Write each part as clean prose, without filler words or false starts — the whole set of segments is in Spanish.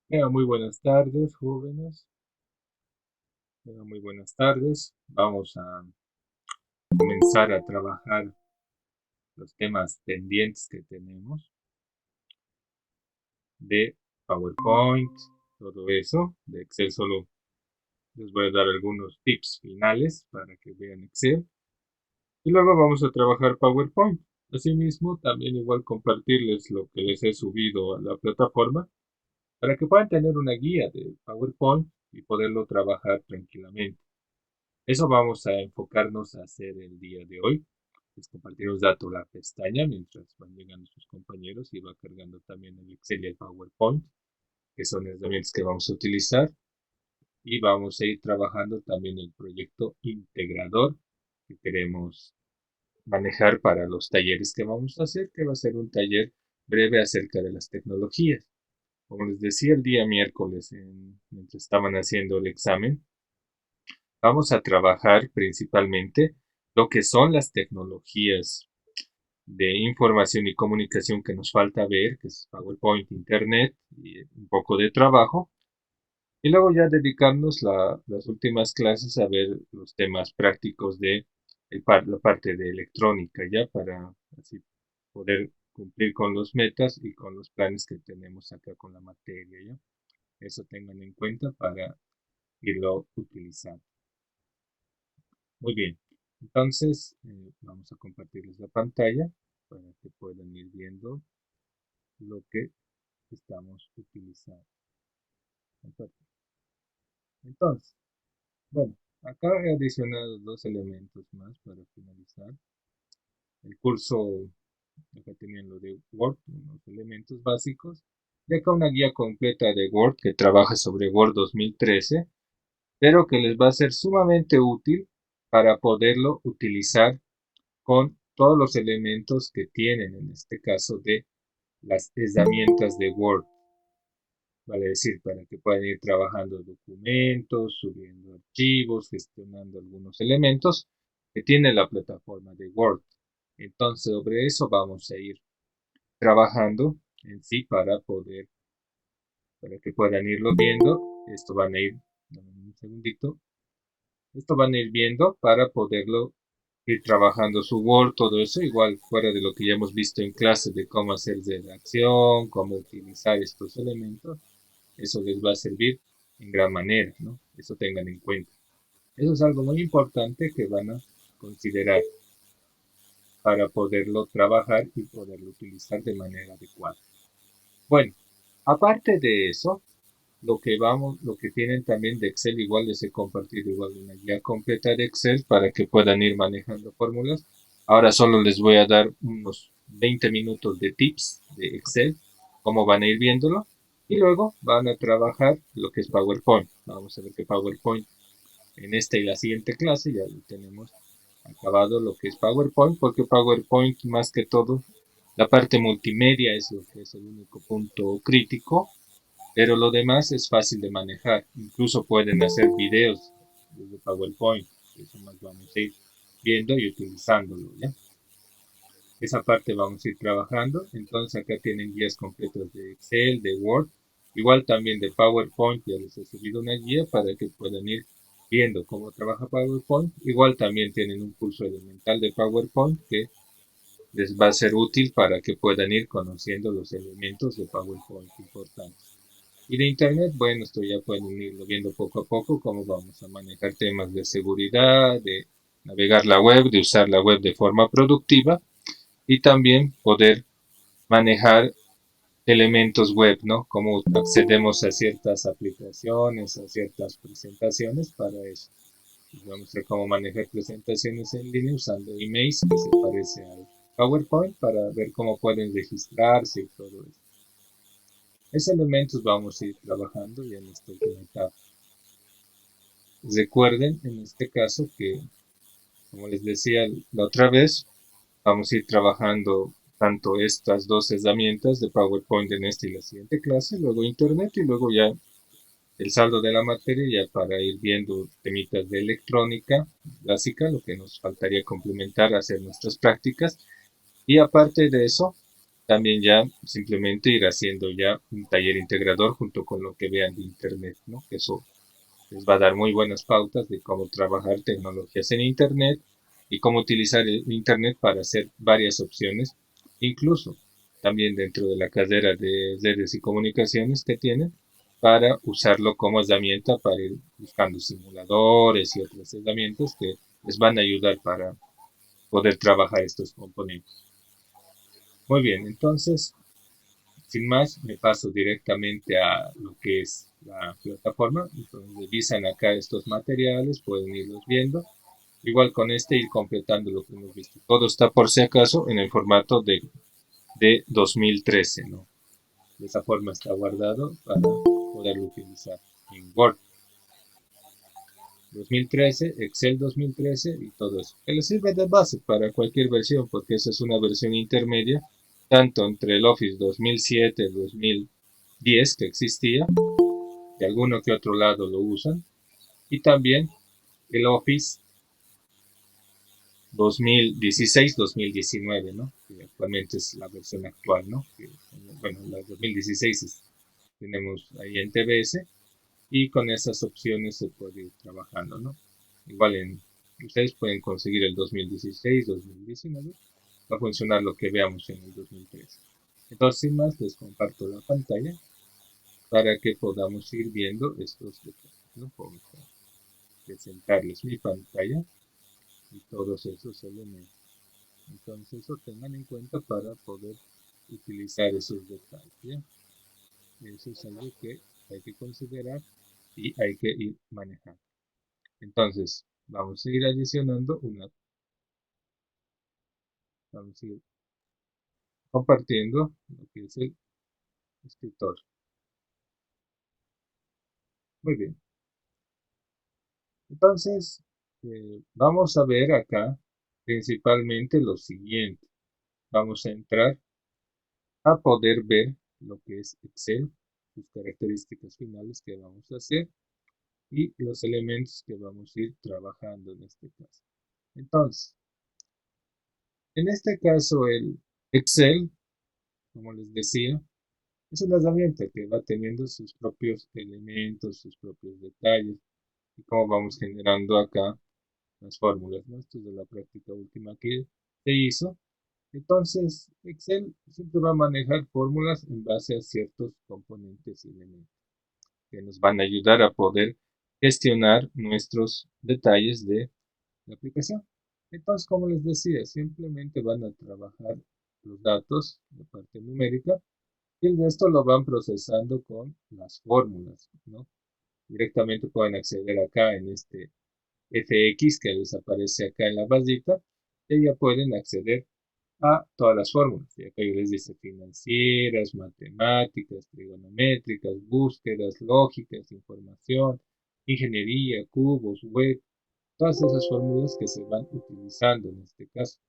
Muy buenas tardes, jóvenes. Muy buenas tardes. Vamos a comenzar a trabajar los temas pendientes que tenemos de PowerPoint, todo eso. De Excel solo les voy a dar algunos tips finales para que vean Excel. Y luego vamos a trabajar PowerPoint. Asimismo, también igual compartirles lo que les he subido a la plataforma para que puedan tener una guía de PowerPoint y poderlo trabajar tranquilamente. Eso vamos a enfocarnos a hacer el día de hoy. Les compartimos datos la pestaña mientras van llegando sus compañeros y va cargando también el Excel y el PowerPoint, que son herramientas que vamos a utilizar. Y vamos a ir trabajando también el proyecto integrador que queremos manejar para los talleres que vamos a hacer, que va a ser un taller breve acerca de las tecnologías. Como les decía el día miércoles, mientras estaban haciendo el examen, vamos a trabajar principalmente lo que son las tecnologías de información y comunicación que nos falta ver, que es PowerPoint, Internet y un poco de trabajo. Y luego ya dedicarnos las últimas clases a ver los temas prácticos de la parte de electrónica, ya para así poder cumplir con los metas y con los planes que tenemos acá con la materia, ¿ya? Eso tengan en cuenta para irlo utilizando. Muy bien, entonces vamos a compartirles la pantalla para que puedan ir viendo lo que estamos utilizando. Entonces, bueno, acá he adicionado dos elementos más para finalizar. El curso, acá tenían lo de Word, unos elementos básicos. Y acá una guía completa de Word que trabaja sobre Word 2013, pero que les va a ser sumamente útil para poderlo utilizar con todos los elementos que tienen, en este caso de las herramientas de Word, vale decir, para que puedan ir trabajando documentos, subiendo archivos, gestionando algunos elementos que tiene la plataforma de Word. Entonces, sobre eso vamos a ir trabajando en sí para que puedan irlo viendo. Esto van a ir, dame un segundito, esto van a ir viendo para poderlo ir trabajando su Word, todo eso, igual fuera de lo que ya hemos visto en clase de cómo hacer redacción, cómo utilizar estos elementos, eso les va a servir en gran manera, ¿no? Eso tengan en cuenta. Eso es algo muy importante que van a considerar para poderlo trabajar y poderlo utilizar de manera adecuada. Bueno, aparte de eso, lo que tienen también de Excel, igual les he compartido igual una guía completa de Excel para que puedan ir manejando fórmulas. Ahora solo les voy a dar unos 20 minutos de tips de Excel, cómo van a ir viéndolo, y luego van a trabajar lo que es PowerPoint. Vamos a ver que PowerPoint en esta y la siguiente clase ya lo tenemos acabado lo que es PowerPoint, porque PowerPoint más que todo, la parte multimedia es lo que es el único punto crítico, pero lo demás es fácil de manejar. Incluso pueden hacer videos desde PowerPoint. Eso más vamos a ir viendo y utilizándolo, ¿ya? Esa parte vamos a ir trabajando. Entonces acá tienen guías completas de Excel, de Word. Igual también de PowerPoint. Ya les he subido una guía para que puedan ir viendo cómo trabaja PowerPoint. Igual también tienen un curso elemental de PowerPoint que les va a ser útil para que puedan ir conociendo los elementos de PowerPoint importantes. Y de Internet, bueno, esto ya pueden irlo viendo poco a poco, cómo vamos a manejar temas de seguridad, de navegar la web, de usar la web de forma productiva y también poder manejar elementos web, ¿no? Cómo accedemos a ciertas aplicaciones, a ciertas presentaciones para eso. Y vamos a ver cómo manejar presentaciones en línea usando emails que se parece al PowerPoint para ver cómo pueden registrarse y todo eso. Esos elementos vamos a ir trabajando ya en esta última etapa. Recuerden en este caso que, como les decía la otra vez, vamos a ir trabajando tanto estas dos herramientas de PowerPoint en esta y la siguiente clase, luego Internet y luego ya el saldo de la materia ya para ir viendo temitas de electrónica básica, lo que nos faltaría complementar, hacer nuestras prácticas. Y aparte de eso, también ya simplemente ir haciendo ya un taller integrador junto con lo que vean de internet, ¿no? Que eso les va a dar muy buenas pautas de cómo trabajar tecnologías en internet y cómo utilizar el internet para hacer varias opciones, incluso también dentro de la carrera de redes y comunicaciones que tienen, para usarlo como herramienta para ir buscando simuladores y otras herramientas que les van a ayudar para poder trabajar estos componentes. Muy bien, entonces, sin más, me paso directamente a lo que es la plataforma. Entonces, revisan acá estos materiales, pueden irlos viendo. Igual con este ir completando lo que hemos visto. Todo está por si acaso en el formato de 2013, ¿no? De esa forma está guardado para poderlo utilizar en Word 2013, Excel 2013 y todo eso. Que le sirve de base para cualquier versión porque esa es una versión intermedia, tanto entre el Office 2007 y 2010 que existía, de alguno que otro lado lo usan, y también el Office 2016-2019, ¿no? Que actualmente es la versión actual, ¿no? Que, bueno, la 2016 tenemos ahí en TBS y con esas opciones se puede ir trabajando, ¿no? Igual ustedes pueden conseguir el 2016, 2019, va a funcionar lo que veamos en el 2013. Entonces, sin más, les comparto la pantalla para que podamos ir viendo estos detalles, ¿no? Vamos a presentarles mi pantalla y todos esos elementos. Entonces, eso tengan en cuenta para poder utilizar esos detalles, ¿bien? Eso es algo que hay que considerar y hay que ir manejando. Entonces, vamos a ir adicionando vamos a ir compartiendo lo que es el escritorio. Muy bien. Entonces, vamos a ver acá principalmente lo siguiente. Vamos a entrar a poder ver lo que es Excel, sus características finales que vamos a hacer y los elementos que vamos a ir trabajando en este caso. Entonces, en este caso el Excel, como les decía, es una herramienta que va teniendo sus propios elementos, sus propios detalles y cómo vamos generando acá las fórmulas, ¿no? Esto es de la práctica última que se hizo. Entonces, Excel siempre va a manejar fórmulas en base a ciertos componentes y elementos que nos van a ayudar a poder gestionar nuestros detalles de la aplicación. Entonces, como les decía, simplemente van a trabajar los datos de parte numérica y el resto lo van procesando con las fórmulas, ¿no? Directamente pueden acceder acá en este FX que les aparece acá en la barrita y ya pueden acceder a todas las fórmulas. Y acá les dice financieras, matemáticas, trigonométricas, búsquedas, lógicas, información, ingeniería, cubos, web, todas esas fórmulas que se van utilizando en este caso.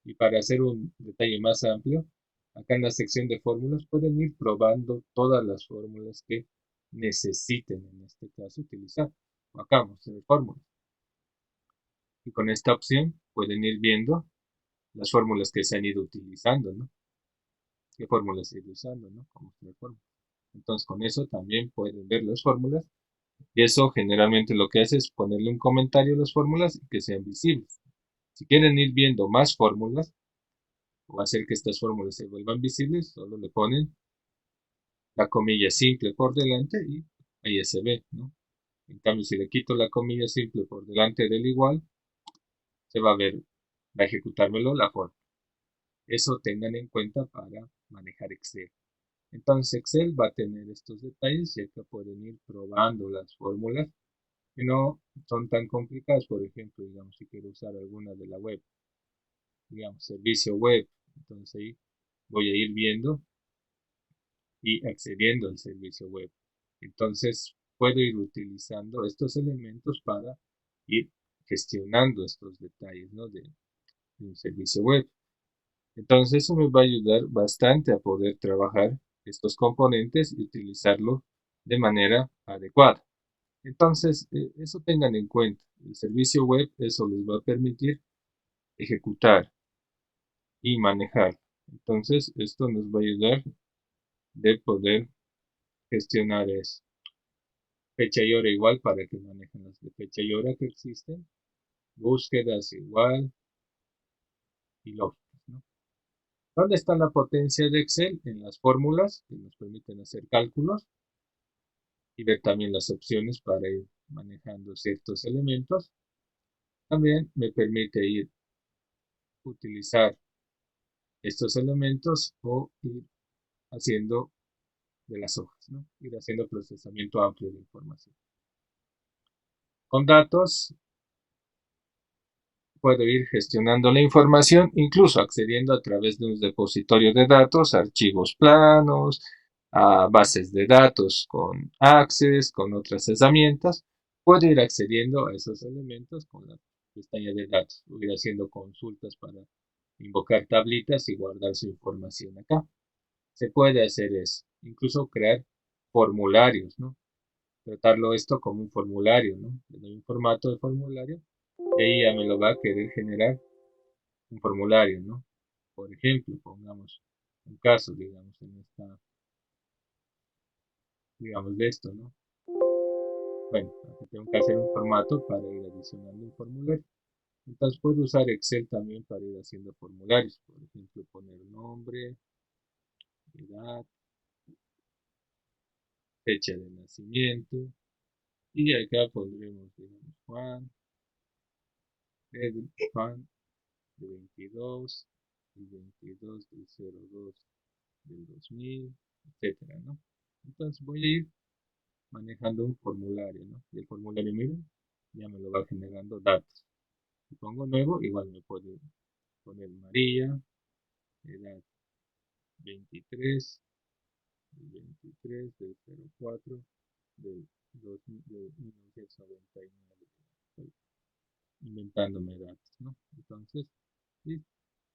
Y para hacer un detalle más amplio, acá en la sección de fórmulas pueden ir probando todas las fórmulas que necesiten en este caso utilizar. Acá vamos a ver fórmulas. Y con esta opción pueden ir viendo las fórmulas que se han ido utilizando, ¿no? ¿Qué fórmulas se han ido usando, ¿no? Como fórmulas. Entonces con eso también pueden ver las fórmulas. Y eso generalmente lo que hace es ponerle un comentario a las fórmulas y que sean visibles. Si quieren ir viendo más fórmulas, o hacer que estas fórmulas se vuelvan visibles, solo le ponen la comilla simple por delante y ahí se ve, ¿no? En cambio, si le quito la comilla simple por delante del igual, se va a ver, va a ejecutármelo la forma. Eso tengan en cuenta para manejar Excel. Entonces Excel va a tener estos detalles, ya que pueden ir probando las fórmulas que no son tan complicadas. Por ejemplo, digamos, si quiero usar alguna de la web, digamos, servicio web, entonces ahí voy a ir viendo y accediendo al servicio web. Entonces, puedo ir utilizando estos elementos para ir gestionando estos detalles, ¿no? de un servicio web. Entonces, eso me va a ayudar bastante a poder trabajar estos componentes y utilizarlo de manera adecuada. Entonces, eso tengan en cuenta. El servicio web, eso les va a permitir ejecutar y manejar Entonces, esto nos va a ayudar de poder gestionar eso. Fecha y hora igual para que manejen las de fecha y hora que existen. Búsquedas igual y lógicas, ¿no? ¿Dónde está la potencia de Excel? En las fórmulas que nos permiten hacer cálculos y ver también las opciones para ir manejando ciertos elementos. También me permite ir utilizar estos elementos o ir haciendo de las hojas, ¿no? Ir haciendo procesamiento amplio de información. Con datos puedo ir gestionando la información, incluso accediendo a través de un repositorio de datos, archivos planos, a bases de datos con Access, con otras herramientas. Puedo ir accediendo a esos elementos con la pestaña de datos, ir haciendo consultas para invocar tablitas y guardar su información acá. Se puede hacer eso, incluso crear formularios, ¿no? Tratarlo esto como un formulario, ¿no? Le doy un formato de formulario y ahí ya me lo va a querer generar un formulario, ¿no? Por ejemplo, pongamos un caso, digamos, en esta, digamos, de esto, ¿no? Bueno, aquí tengo que hacer un formato para ir adicionando un formulario. Entonces puedo usar Excel también para ir haciendo formularios. Por ejemplo, poner nombre, edad, fecha de nacimiento. Y acá pondremos, digamos, Juan de 22, el 22 del 02 del 2000, etcétera, ¿no? Entonces voy a ir manejando un formulario, ¿no? Y el formulario, miren, ya me lo va generando datos. Si pongo nuevo, igual me puede poner María, edad 23, del 23, del 04, del, 2000, del 1999. Estoy inventándome datos, ¿no? Entonces, listo,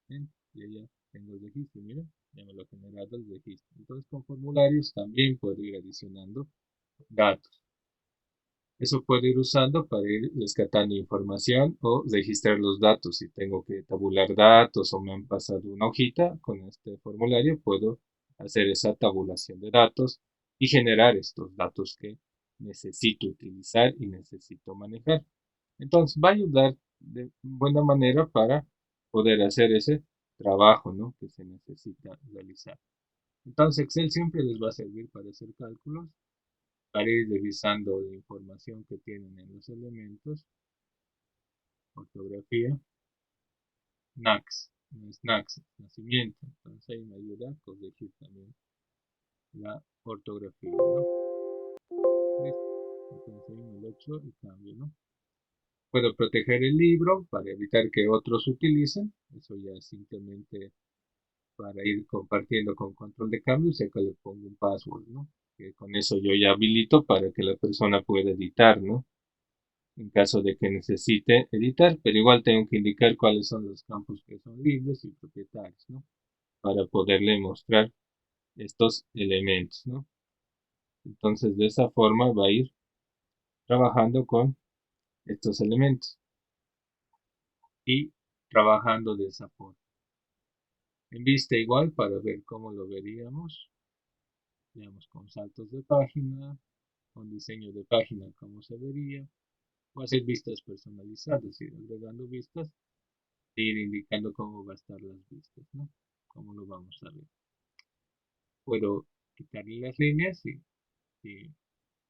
¿ven? Y ya tengo el registro, miren, ya me lo ha generado el registro. Entonces, con formularios también puedo ir adicionando datos. Eso puedo ir usando para ir rescatando información o registrar los datos. Si tengo que tabular datos o me han pasado una hojita con este formulario, puedo hacer esa tabulación de datos y generar estos datos que necesito utilizar y necesito manejar. Entonces va a ayudar de buena manera para poder hacer ese trabajo, ¿no?, que se necesita realizar. Entonces Excel siempre les va a servir para hacer cálculos, para ir revisando la información que tienen en los elementos, ortografía, NACS, no es NACS, nacimiento, entonces ahí me ayuda a corregir también la ortografía, ¿no? Listo. Entonces ahí me lo echo y cambio, ¿no? Puedo proteger el libro para evitar que otros utilicen, eso ya es simplemente para ir compartiendo con control de cambios, y acá le pongo un password, ¿no? Que con eso yo ya habilito para que la persona pueda editar, ¿no?, en caso de que necesite editar, pero igual tengo que indicar cuáles son los campos que son libres y propietarios, ¿no?, para poderle mostrar estos elementos, ¿no? Entonces de esa forma va a ir trabajando con estos elementos y trabajando de esa forma. En vista igual para ver cómo lo veríamos, digamos con saltos de página, con diseño de página cómo se vería, o hacer vistas personalizadas, ir agregando vistas ir indicando cómo va a estar las vistas, ¿no? Cómo lo vamos a ver. Puedo quitarle las líneas si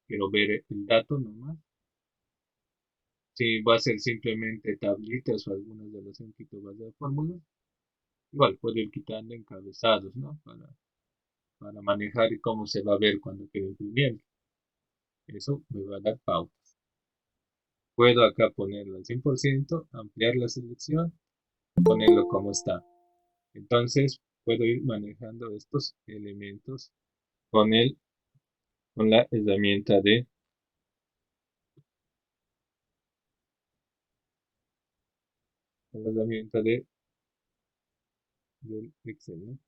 quiero ver el dato nomás. Si va a ser simplemente tablitas o algunas de las entities de fórmulas, igual puedo ir quitando encabezados, ¿no? Para manejar cómo se va a ver cuando quede imprimiendo. Eso me va a dar pautas. Puedo acá ponerlo al 100%, ampliar la selección, ponerlo como está. Entonces puedo ir manejando estos elementos con la herramienta del Excel, ¿no?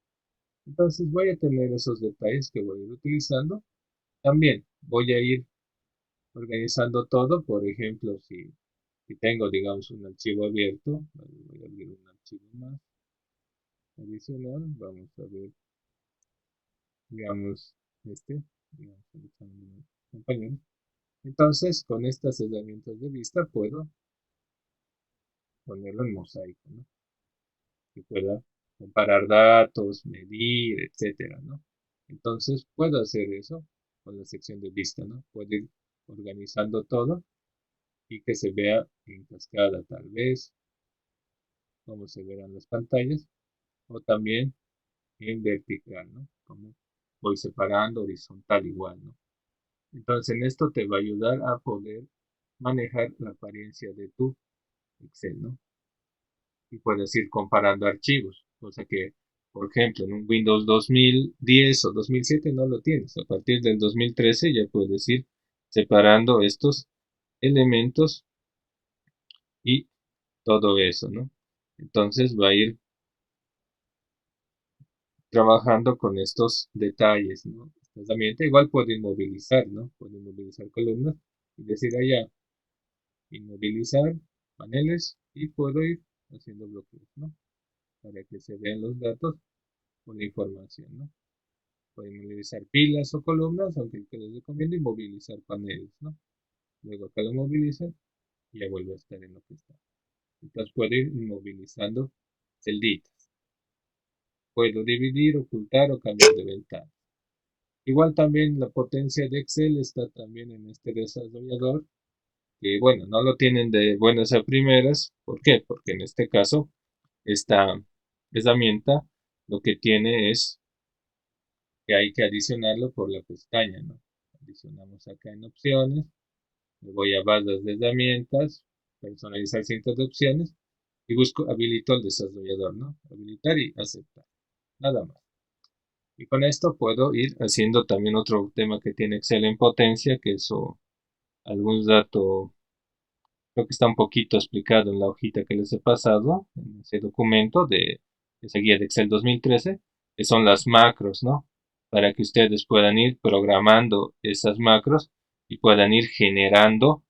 Entonces voy a tener esos detalles que voy a ir utilizando. También voy a ir organizando todo. Por ejemplo, si tengo, digamos, un archivo abierto, voy a abrir un archivo más. adicional, vamos a ver, digamos, digamos, el examen de mi compañero. Entonces, con estas herramientas de vista puedo ponerlo en mosaico, ¿no? Que pueda comparar datos, medir, etcétera, ¿no? Entonces, puedo hacer eso con la sección de vista, ¿no? Puedo ir organizando todo y que se vea en cascada tal vez, cómo se verán las pantallas, o también en vertical, ¿no? Como voy separando horizontal igual, ¿no? Entonces, en esto te va a ayudar a poder manejar la apariencia de tu Excel, ¿no? Y puedes ir comparando archivos, cosa que, por ejemplo, en un Windows 2010 o 2007 no lo tienes. A partir del 2013 ya puedes ir separando estos elementos y todo eso, ¿no? Entonces va a ir trabajando con estos detalles, ¿no? Esta herramienta igual puede inmovilizar, ¿no? Puede inmovilizar columnas y decir allá, inmovilizar paneles y puedo ir haciendo bloqueos, ¿no? Para que se vean los datos o la información, ¿no? Pueden movilizar pilas o columnas, aunque que les recomiendo inmovilizar paneles, ¿no? Luego acá lo movilizan y ya vuelve a estar en lo que está. Entonces puedo ir inmovilizando celditas. Puedo dividir, ocultar o cambiar de ventana. Igual también la potencia de Excel está también en este desarrollador, que bueno, no lo tienen de buenas a primeras. ¿Por qué? Porque en este caso, esta herramienta lo que tiene es que hay que adicionarlo por la pestaña, ¿no? Adicionamos acá en opciones, me voy a barras de herramientas, personalizar cientos de opciones y busco habilito al desarrollador, ¿no? Habilitar y aceptar, nada más. Y con esto puedo ir haciendo también otro tema que tiene Excel en potencia, que es algún dato, creo que está un poquito explicado en la hojita que les he pasado, en ese documento de esa guía de Excel 2013, que son las macros, ¿no? Para que ustedes puedan ir programando esas macros y puedan ir generando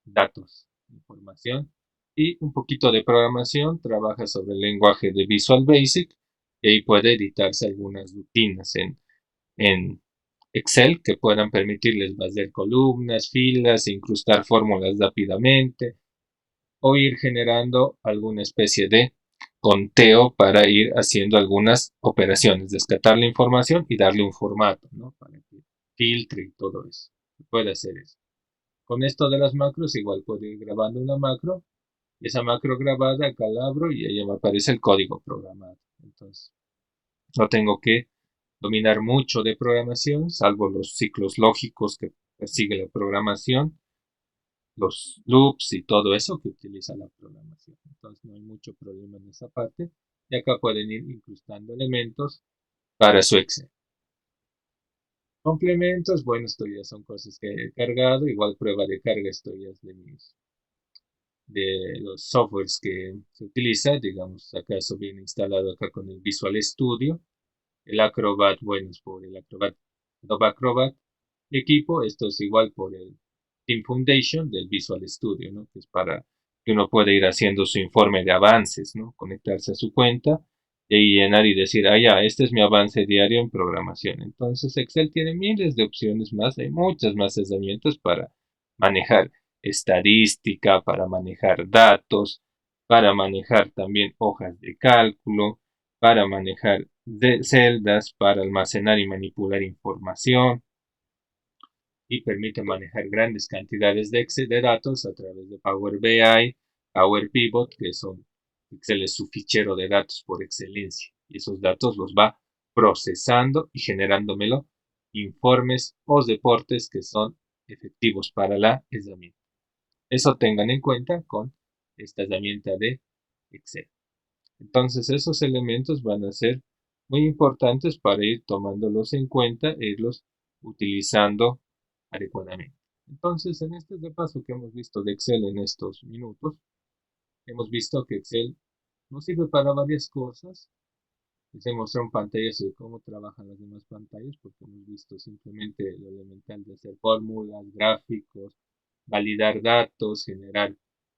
datos, información y un poquito de programación. Trabaja sobre el lenguaje de Visual Basic y ahí puede editarse algunas rutinas en Excel que puedan permitirles hacer columnas, filas, incrustar fórmulas rápidamente o ir generando alguna especie de conteo para ir haciendo algunas operaciones, descartar la información y darle un formato, ¿no? Para que filtre y todo eso. Puede hacer eso. Con esto de las macros, igual puedo ir grabando una macro, y esa macro grabada acá la abro y ahí me aparece el código programado. Entonces, no tengo que dominar mucho de programación, salvo los ciclos lógicos que persigue la programación, los loops y todo eso que utiliza la programación. Entonces, no hay mucho problema en esa parte. Y acá pueden ir incrustando elementos para su Excel. Complementos, bueno, esto ya son cosas que he cargado. Igual prueba de carga, esto ya es de los softwares que se utiliza. Digamos, acá eso viene instalado acá con el Visual Studio. El Acrobat, bueno, es por el Adobe Acrobat. Equipo, esto es igual por el Team Foundation del Visual Studio, ¿no? Que es para que uno pueda ir haciendo su informe de avances, ¿no? Conectarse a su cuenta y llenar y decir, ah, ya, este es mi avance diario en programación. Entonces, Excel tiene miles de opciones más, hay muchas más herramientas para manejar estadística, para manejar datos, para manejar también hojas de cálculo, para manejar celdas, para almacenar y manipular información y permite manejar grandes cantidades de datos a través de Power BI, Power Pivot, que son Excel es su fichero de datos por excelencia. Y esos datos los va procesando y generándomelo informes o reportes que son efectivos para la herramienta. Eso tengan en cuenta con esta herramienta de Excel. Entonces esos elementos van a ser muy importantes para ir tomándolos en cuenta e irlos utilizando adecuadamente. Entonces en este repaso que hemos visto de Excel en estos minutos, hemos visto que Excel nos sirve para varias cosas. Les he mostrado en pantallas de cómo trabajan las demás pantallas, porque hemos visto simplemente lo elemental de hacer fórmulas, gráficos, validar datos, generar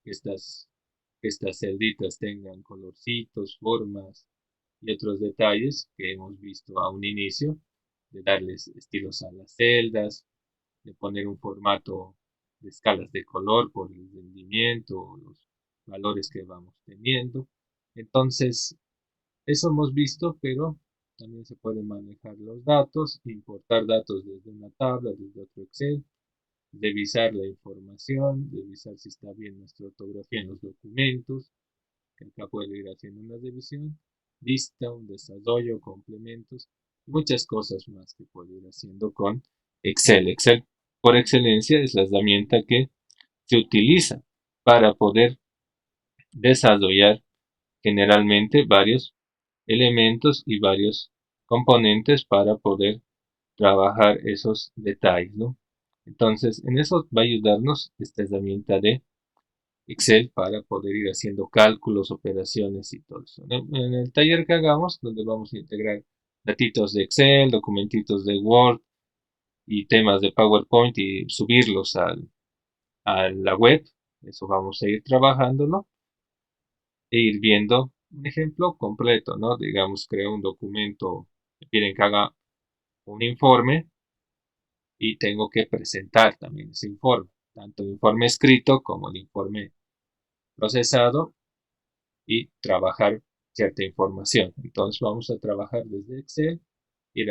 estas celditas tengan colorcitos, formas, y otros detalles que hemos visto a un inicio, de darles estilos a las celdas, de poner un formato de escalas de color por el rendimiento o los valores que vamos teniendo. Entonces, eso hemos visto, pero también se pueden manejar los datos, importar datos desde una tabla, desde otro Excel, revisar la información, revisar si está bien nuestra ortografía en los documentos, que acá puede ir haciendo una revisión, lista, un desarrollo, complementos, muchas cosas más que puede ir haciendo con Excel. Excel, por excelencia, es la herramienta que se utiliza para poder desarrollar generalmente varios elementos y varios componentes para poder trabajar esos detalles, ¿no? Entonces, en eso va a ayudarnos esta herramienta de Excel para poder ir haciendo cálculos, operaciones y todo eso. En el taller que hagamos, donde vamos a integrar datitos de Excel, documentitos de Word y temas de PowerPoint y subirlos a la web, eso vamos a ir trabajándolo e ir viendo un ejemplo completo, ¿no? Digamos, creo un documento, me piden que haga un informe y tengo que presentar también ese informe, tanto el informe escrito como el informe procesado y trabajar cierta información. Entonces vamos a trabajar desde Excel, ir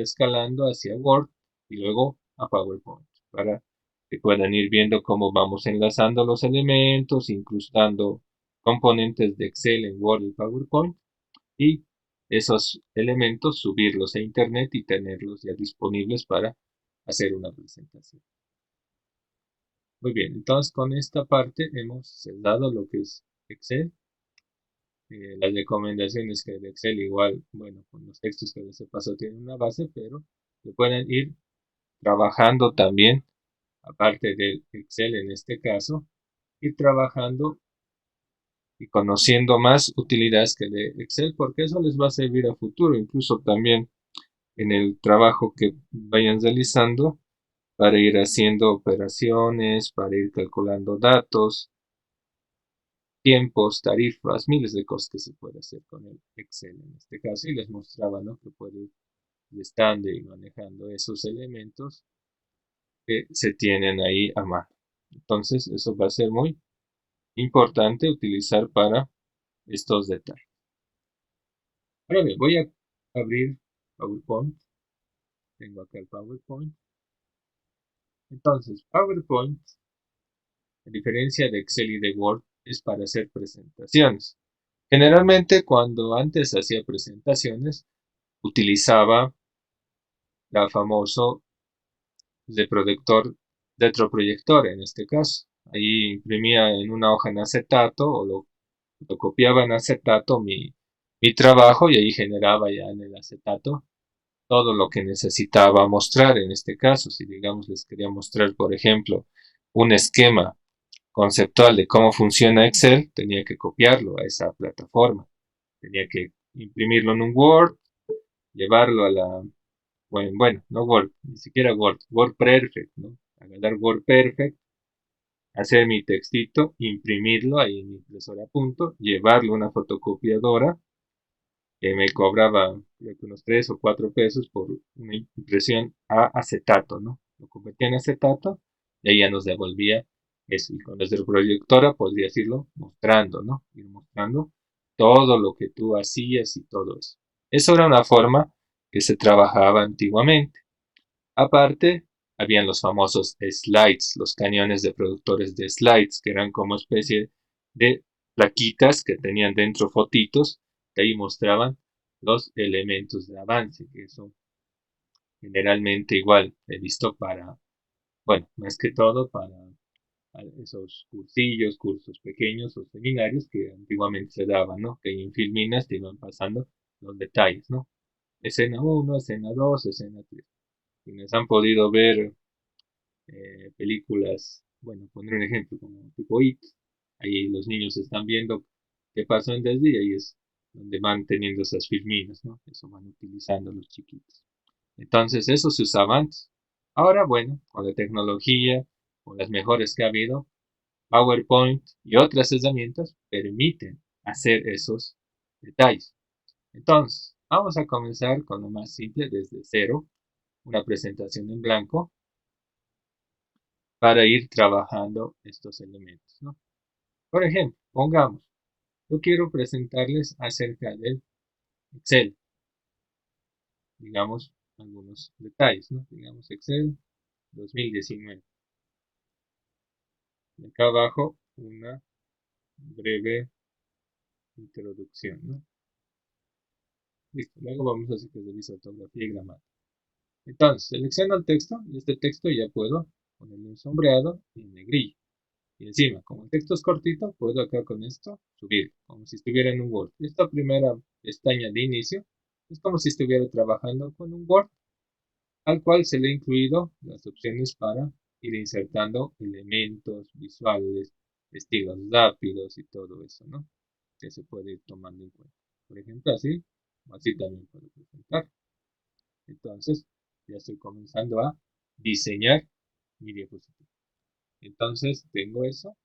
escalando hacia Word y luego a PowerPoint para que puedan ir viendo cómo vamos enlazando los elementos, incrustando componentes de Excel en Word y PowerPoint y esos elementos subirlos a Internet y tenerlos ya disponibles para hacer una presentación. Muy bien, entonces con esta parte hemos cerrado lo que es Excel. Las recomendaciones que de Excel igual, bueno, con los textos que les he pasado tienen una base, pero que pueden ir trabajando también, aparte del Excel en este caso, ir trabajando y conociendo más utilidades que de Excel, porque eso les va a servir a futuro, incluso también en el trabajo que vayan realizando para ir haciendo operaciones, para ir calculando datos, tiempos, tarifas, miles de cosas que se puede hacer con el Excel en este caso. Y les mostraba, ¿no? Que puede ir listando y manejando esos elementos que se tienen ahí a mano. Entonces, eso va a ser muy importante utilizar para estos detalles. Ahora bien, voy a abrir PowerPoint. Tengo acá el PowerPoint. Entonces, PowerPoint, a diferencia de Excel y de Word, es para hacer presentaciones. Generalmente, cuando antes hacía presentaciones, utilizaba la famoso retroproyector en este caso. Ahí imprimía en una hoja en acetato o lo copiaba en acetato mi trabajo y ahí generaba ya en el acetato todo lo que necesitaba mostrar. En este caso, si digamos les quería mostrar, por ejemplo, un esquema conceptual de cómo funciona Excel, tenía que copiarlo a esa plataforma. Tenía que imprimirlo en un Word, llevarlo a la, bueno, no Word, ni siquiera Word, WordPerfect, ¿no? Agarrar WordPerfect, hacer mi textito, imprimirlo ahí en mi impresora a punto, llevarlo a una fotocopiadora que me cobraba creo que unos 3 o 4 pesos por una impresión a acetato, ¿no? Lo convertía en acetato y ahí ya nos devolvía eso. Y con la proyectora podrías irlo mostrando, ¿no? Ir mostrando todo lo que tú hacías y todo eso. Eso era una forma que se trabajaba antiguamente. Aparte, habían los famosos slides, los cañones de productores de slides, que eran como especie de plaquitas que tenían dentro fotitos, que ahí mostraban los elementos de avance, que son generalmente igual he visto para, bueno, más que todo para esos cursillos, cursos pequeños o seminarios que antiguamente se daban, ¿no? Que en Filminas te iban pasando los detalles, ¿no? Escena uno, escena 2, escena 3. Quienes han podido ver películas, bueno, poner un ejemplo como tipo It, ahí los niños están viendo qué pasó en Disney y ahí es donde van teniendo esas filminas, ¿no? Eso van utilizando los chiquitos. Entonces, eso se usaba antes. Ahora, bueno, con la tecnología, con las mejores que ha habido, PowerPoint y otras herramientas permiten hacer esos detalles. Entonces, vamos a comenzar con lo más simple desde cero, una presentación en blanco para ir trabajando estos elementos, ¿no? Por ejemplo, pongamos, yo quiero presentarles acerca del Excel, digamos algunos detalles, ¿no? Digamos Excel 2019. Acá abajo una breve introducción, ¿no? Listo, luego vamos a hacer que revise ortografía y gramática. Entonces, selecciono el texto y este texto ya puedo ponerle un sombreado y en negrilla. Y encima, como el texto es cortito, puedo acá con esto subir, como si estuviera en un Word. Esta primera pestaña de inicio es como si estuviera trabajando con un Word, al cual se le ha incluido las opciones para ir insertando elementos visuales, estilos rápidos y todo eso, ¿no? Que se puede ir tomando en cuenta. Por ejemplo, así también puedo presentar. Entonces, ya estoy comenzando a diseñar mi diapositiva. Entonces, tengo eso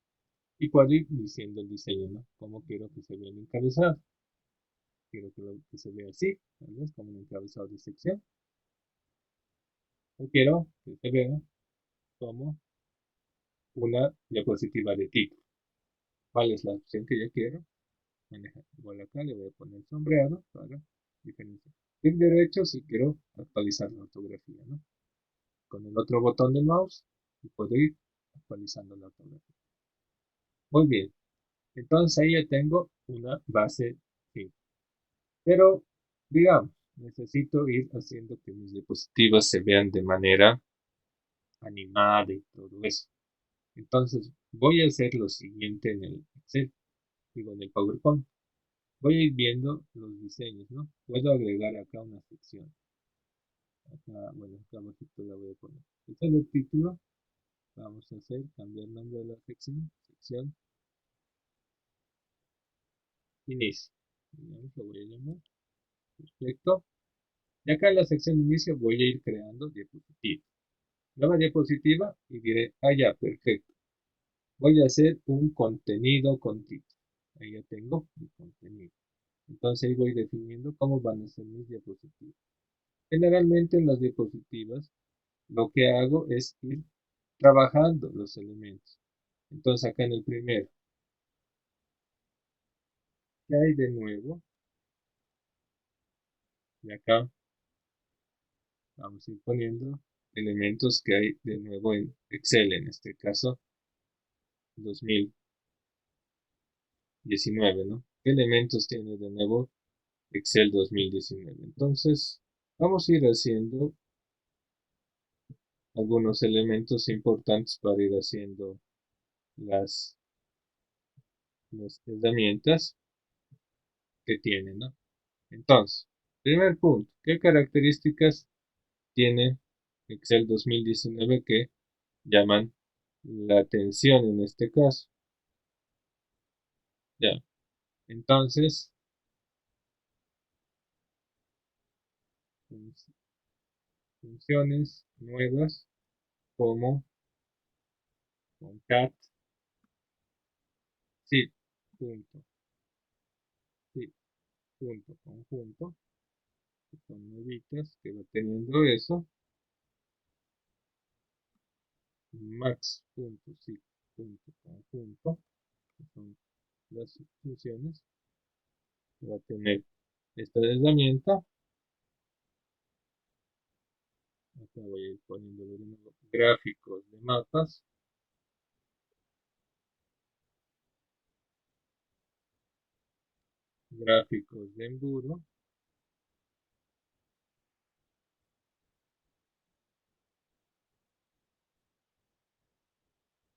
y puedo ir diciendo el diseño, ¿no? Cómo quiero que se vea el encabezado. Quiero que se vea así, tal vez como un encabezado de sección. O quiero que se vea como una diapositiva de título. ¿Cuál es la opción que yo quiero manejar? Igual acá le voy a poner sombreado para diferenciar. Clic derecho si quiero actualizar la ortografía, ¿no? Con el otro botón del mouse y puedo ir actualizando la ortografía. Muy bien, entonces ahí ya tengo una base simple. Pero, digamos, necesito ir haciendo que mis diapositivas se vean de manera animada y todo eso. Entonces, voy a hacer lo siguiente en el Excel, digo en el PowerPoint. Voy a ir viendo los diseños, ¿no? Puedo agregar acá una sección. Acá, bueno, acá abajito la voy a poner. Este es el título. Vamos a hacer, cambiar el nombre de la sección. Sección inicio. Digamos, lo voy a llamar. Perfecto. Y acá en la sección de inicio voy a ir creando diapositivas. Nueva diapositiva y diré, ya, perfecto. Voy a hacer un contenido con título. Ahí ya tengo mi contenido. Entonces ahí voy definiendo cómo van a ser mis diapositivas. Generalmente en las diapositivas lo que hago es ir trabajando los elementos. Entonces acá en el primero, ¿qué hay de nuevo? Y acá vamos a ir poniendo elementos que hay de nuevo en Excel, en este caso 2019, ¿no? ¿Qué elementos tiene de nuevo Excel 2019? Entonces, vamos a ir haciendo algunos elementos importantes para ir haciendo las, las herramientas que tiene, ¿no? Entonces, primer punto, ¿qué características tiene Excel 2019 que llaman la atención en este caso? Ya, entonces, funciones nuevas como concat, sí, punto, sí, punto, conjunto, que son nuevitas que va teniendo eso, max.sí.conjunto, que son las funciones que va a tener esta herramienta. Acá voy a ir poniendo de nuevo gráficos de mapas, gráficos de embudo,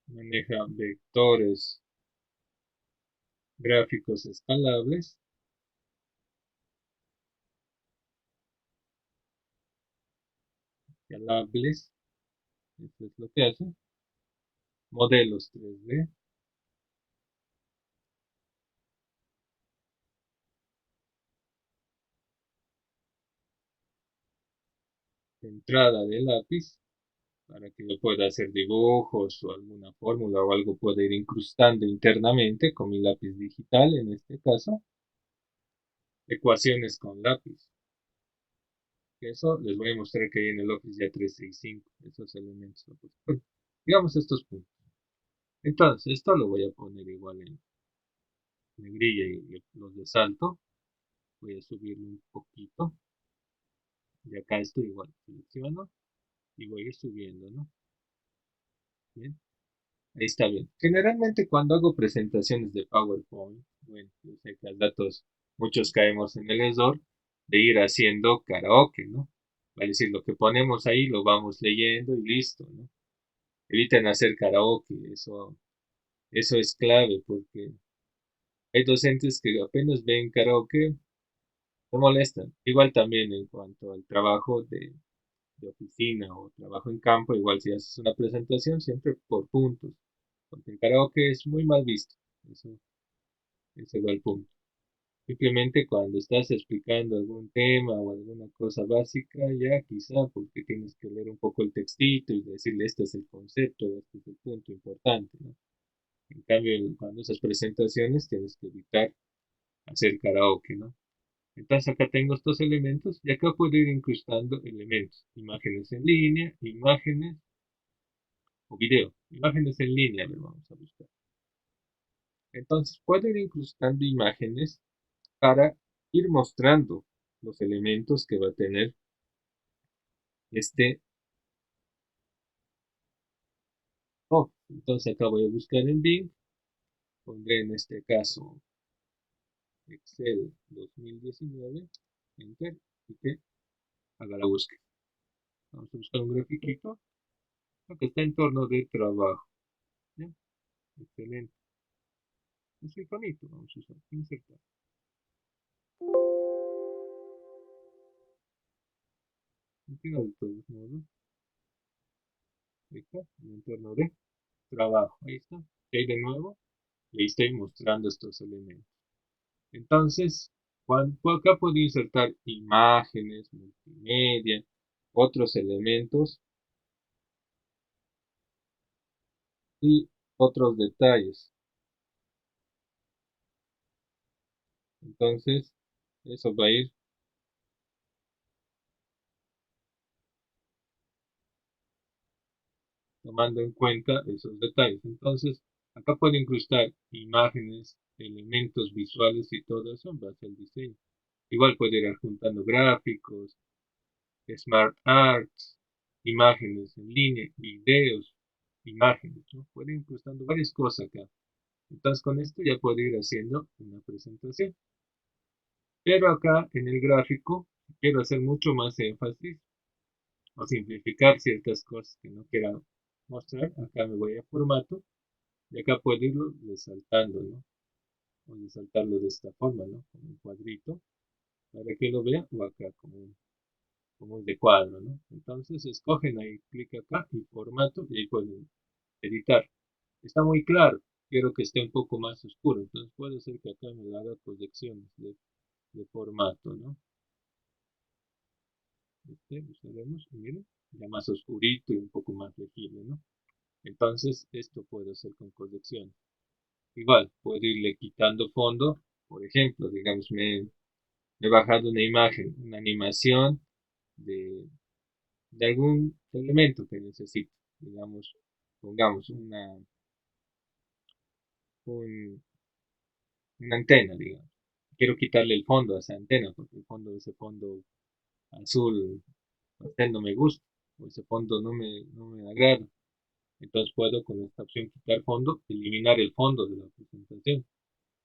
maneja vectores gráficos escalables, esto es lo que hace, modelos 3D, entrada de lápiz, para que yo pueda hacer dibujos o alguna fórmula o algo pueda ir incrustando internamente con mi lápiz digital en este caso. ecuaciones con lápiz. Eso les voy a mostrar que hay en el Office ya 365, esos elementos. Bueno, digamos estos puntos. Entonces, esto lo voy a poner igual en negrilla y los de salto. Voy a subirlo un poquito. Y acá esto igual selecciono y voy a ir subiendo, ¿no? Bien, ahí está bien. Generalmente cuando hago presentaciones de PowerPoint, bueno, yo sé que al datos muchos caemos en el error de ir haciendo karaoke, ¿no? Vale decir, lo que ponemos ahí lo vamos leyendo y listo, ¿no? Eviten hacer karaoke, eso es clave porque hay docentes que apenas ven karaoke, se molestan. Igual también en cuanto al trabajo de oficina o trabajo en campo, igual si haces una presentación, siempre por puntos, porque el karaoke es muy mal visto. Eso, ese va el punto. Simplemente cuando estás explicando algún tema o alguna cosa básica, ya quizá porque tienes que leer un poco el textito y decirle este es el concepto, este es el punto importante, ¿no? En cambio, cuando esas presentaciones tienes que evitar hacer karaoke, ¿no? Entonces acá tengo estos elementos y acá puedo ir incrustando elementos, imágenes en línea, imágenes o video, imágenes en línea, lo vamos a buscar. Entonces puedo ir incrustando imágenes para ir mostrando los elementos que va a tener este. Oh, entonces acá voy a buscar en Bing, pondré en este caso Excel 2019, Enter, y que haga la búsqueda. Vamos a buscar un grafiquito que está en torno de trabajo. ¿Ya? Excelente. Es iconito, vamos a usar, insertar. Continúa de todos modos. Ahí está, en el entorno de trabajo. Ahí está. Y ahí de nuevo, y ahí estoy mostrando estos elementos. Entonces, acá puedo insertar imágenes, multimedia, otros elementos y otros detalles. Entonces, eso va a ir tomando en cuenta esos detalles. Entonces, acá puedo incrustar imágenes, elementos visuales y todo eso en base al diseño. Igual puedo ir adjuntando gráficos, smart arts, imágenes en línea, videos, imágenes, ¿no? Puedo ir incrustando varias cosas acá. Entonces, con esto ya puedo ir haciendo una presentación. Pero acá en el gráfico quiero hacer mucho más énfasis o simplificar ciertas cosas que no quiera mostrar. Acá me voy a formato y acá puedo irlo resaltando, ¿no? O resaltarlo de esta forma, ¿no? Como un cuadrito para que lo vea o acá como un de cuadro, ¿no? Entonces escogen ahí, clic acá y formato y ahí pueden editar. Está muy claro, quiero que esté un poco más oscuro, entonces puede ser que acá me haga proyecciones de formato, ¿no? Usaremos, y miren, ya más oscurito y un poco más legible, ¿no? Entonces, esto puede ser con colección. Igual, puedo irle quitando fondo. Por ejemplo, digamos, me he bajado una imagen, una animación de, de algún elemento que necesito. Digamos, pongamos una antena, digamos. Quiero quitarle el fondo a esa antena, porque el fondo, ese fondo azul pastel no me gusta, o ese fondo no me agrada. Entonces puedo con esta opción quitar fondo, eliminar el fondo de la presentación.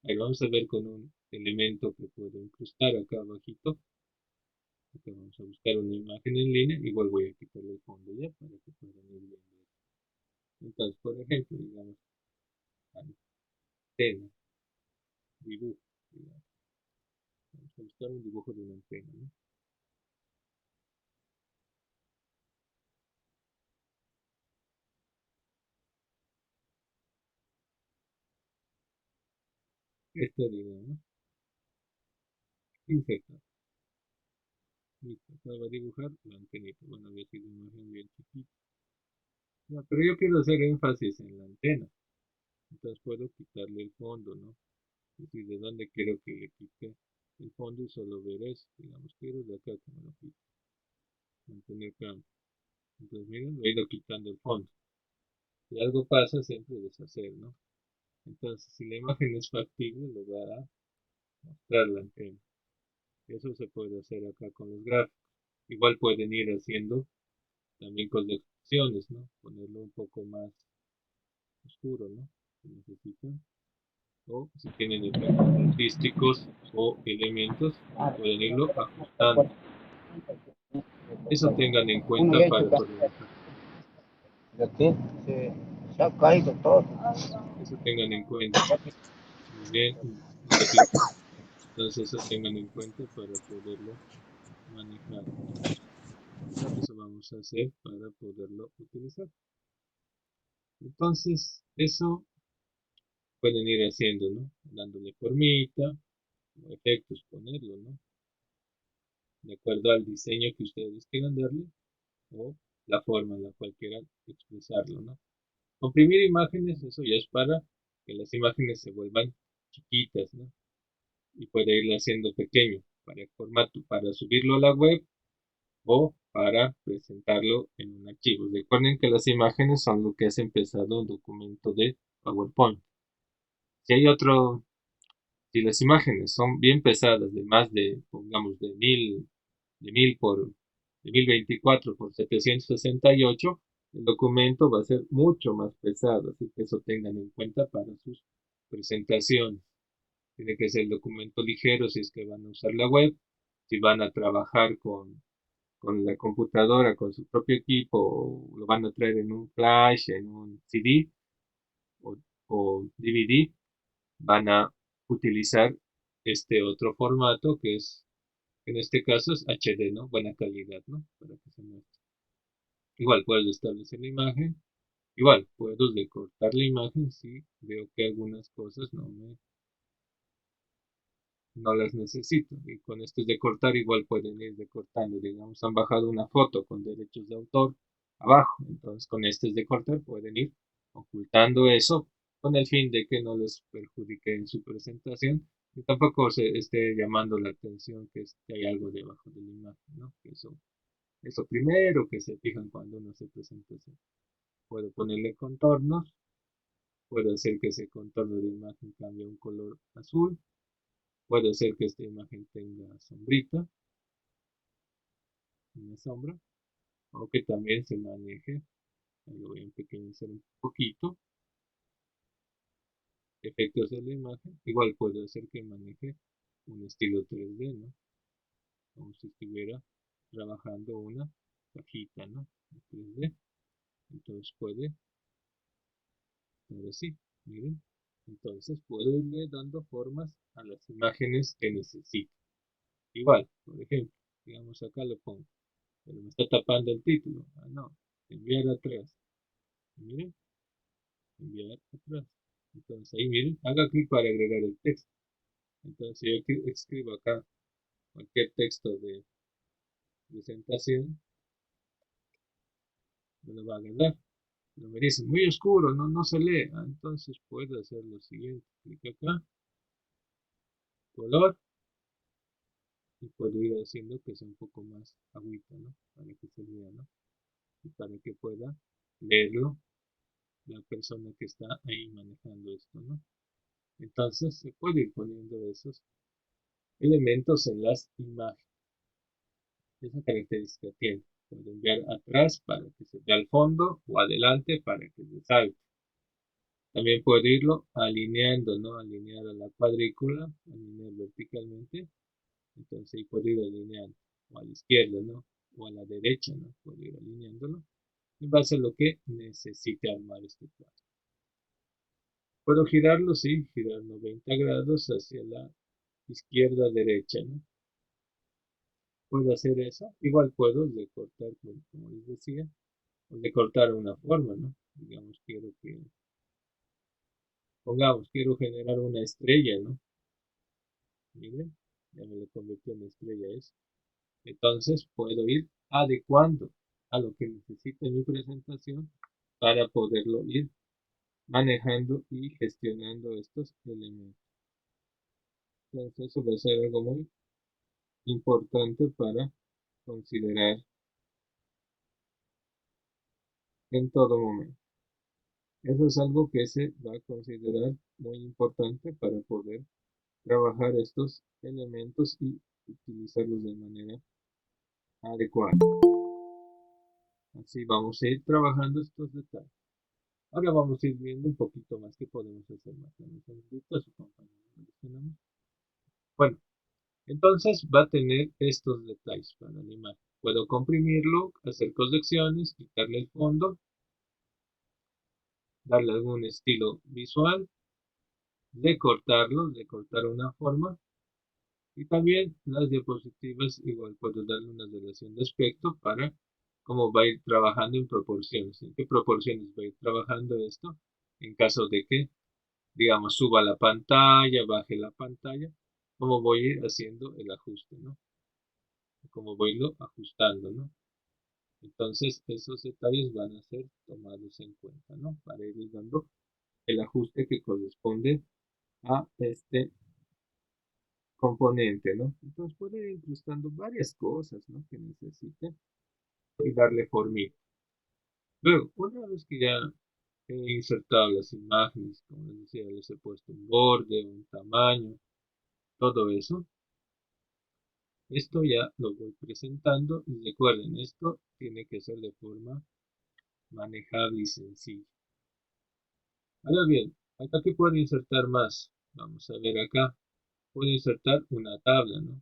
Ahí vamos a ver con un elemento que puedo incrustar acá abajito. Acá vamos a buscar una imagen en línea. Igual voy a quitarle el fondo ya para que puedan ir viendo. Entonces, por ejemplo, digamos, antena, dibujo. Digamos. Vamos a buscar un dibujo de una antena, ¿no? Esto, digamos, insertar. Listo, acá va a dibujar la antenita. Bueno, voy a hacer una imagen bien chiquita. Ya, pero yo quiero hacer énfasis en la antena. Entonces puedo quitarle el fondo, ¿no? Es decir, de dónde quiero que le quite. el fondo y solo ver eso. Digamos, quiero de acá que me lo quite. Mantener cambio. Entonces, miren, lo he ido quitando el fondo. Si algo pasa, siempre deshacer, ¿no? Entonces, si la imagen es factible, lo va a mostrarla en tema. Eso se puede hacer acá con los gráficos. Igual pueden ir haciendo también con las opciones, ¿no? Ponerlo un poco más oscuro, ¿no? Si necesitan. O si tienen efectos artísticos o elementos, pueden irlo ajustando. Eso tengan en Uno cuenta ya para hecho poder dejar. de aquí, se ha caído todo. Eso tengan en cuenta. Muy bien, doble clic. Entonces eso tengan en cuenta para poderlo manejar. Eso vamos a hacer para poderlo utilizar. Entonces, eso pueden ir haciendo, ¿no? Dándole formita, o efectos, ponerlo, ¿no? De acuerdo al diseño que ustedes quieran darle o la forma en la cual quieran expresarlo, ¿no? Comprimir imágenes, eso ya es para que las imágenes se vuelvan chiquitas, ¿no? Y puede irlo haciendo pequeño para el formato, para subirlo a la web o para presentarlo en un archivo. Recuerden que las imágenes son lo que hace pesado un documento de PowerPoint. Si hay otro, si las imágenes son bien pesadas, de más de, pongamos, de 1024 por 768, el documento va a ser mucho más pesado, así que eso tengan en cuenta para sus presentaciones. Tiene que ser el documento ligero si es que van a usar la web, si van a trabajar con la computadora, con su propio equipo, o lo van a traer en un flash, en un CD o, o DVD, van a utilizar este otro formato que es, en este caso es HD, ¿no? Buena calidad, ¿no? Para que se muestre. Igual puedo establecer la imagen, igual puedo recortar la imagen si veo que algunas cosas no las necesito. Y con esto de cortar igual pueden ir recortando. Digamos, han bajado una foto con derechos de autor abajo. Entonces con este de cortar pueden ir ocultando eso con el fin de que no les perjudique en su presentación y tampoco se esté llamando la atención que hay algo debajo de la imagen, ¿no? Que eso primero que se fijan cuando uno se presenta así. Puedo ponerle contornos, puedo hacer que ese contorno de imagen cambie a un color azul. Puede ser que esta imagen tenga sombrita, una sombra, o que también se maneje, lo voy a empequeñecer un poquito, efectos de la imagen. Igual puede hacer que maneje un estilo 3D, ¿no? Como si estuviera trabajando una cajita, ¿no? 3D. Entonces puede, ahora sí, miren. Entonces puedo irle dando formas a las imágenes que necesito. Igual, por ejemplo, digamos acá lo pongo. Pero me está tapando el título. Ah, no. Enviar atrás. Miren, enviar atrás. Entonces ahí miren, haga clic para agregar el texto. Entonces yo escribo acá cualquier texto de presentación, me lo va a agregar. Pero me dice muy oscuro, no se lee. Ah, entonces puedo hacer lo siguiente. Clic acá, color, y puedo ir haciendo que sea un poco más agüita, ¿no? Para que se vea, ¿no? Y para que pueda leerlo la persona que está ahí manejando esto, ¿no? Entonces se puede ir poniendo esos elementos en las imágenes. Esa característica tiene. Puede enviar atrás para que se vea al fondo o adelante para que resalte. También puede irlo alineando, ¿no? Alinear a la cuadrícula, alinear verticalmente. Entonces ahí puede ir alineando. O a la izquierda, ¿no? O a la derecha, ¿no? Puede ir alineándolo en base a lo que necesite armar este cuadro. Puedo girarlo, sí, girar 90 grados hacia la izquierda derecha, ¿no? Puedo hacer eso. Igual puedo recortar, como les decía, o recortar una forma, ¿no? Digamos, pongamos, quiero generar una estrella, ¿no? Miren, ya me lo convirtió en estrella eso. Entonces puedo ir adecuando a lo que necesite mi presentación para poderlo ir manejando y gestionando estos elementos. Entonces eso va a ser algo muy importante para considerar en todo momento. Eso es algo que se va a considerar muy importante para poder trabajar estos elementos y utilizarlos de manera adecuada. Así vamos a ir trabajando estos detalles. Ahora vamos a ir viendo un poquito más qué podemos hacer más. Bueno, entonces va a tener estos detalles para animar. Puedo comprimirlo, hacer colecciones, quitarle el fondo, darle algún estilo visual, de cortar una forma. Y también las diapositivas, igual puedo darle una relación de aspecto para cómo va a ir trabajando en proporciones. En qué proporciones va a ir trabajando esto en caso de que, digamos, suba la pantalla, baje la pantalla, cómo voy a ir haciendo el ajuste, ¿no? Cómo voy a irlo ajustando, ¿no? Entonces, esos detalles van a ser tomados en cuenta, ¿no? Para ir dando el ajuste que corresponde a este componente, ¿no? Entonces puede ir incrustando varias cosas, ¿no? Que necesite y darle formita. Luego, una vez que ya he insertado las imágenes, como les decía, les he puesto un borde, un tamaño, todo eso, esto ya lo voy presentando y recuerden, esto tiene que ser de forma manejable y sencilla. Ahora bien, acá que puedo insertar más. Vamos a ver acá. Puedo insertar una tabla, ¿no?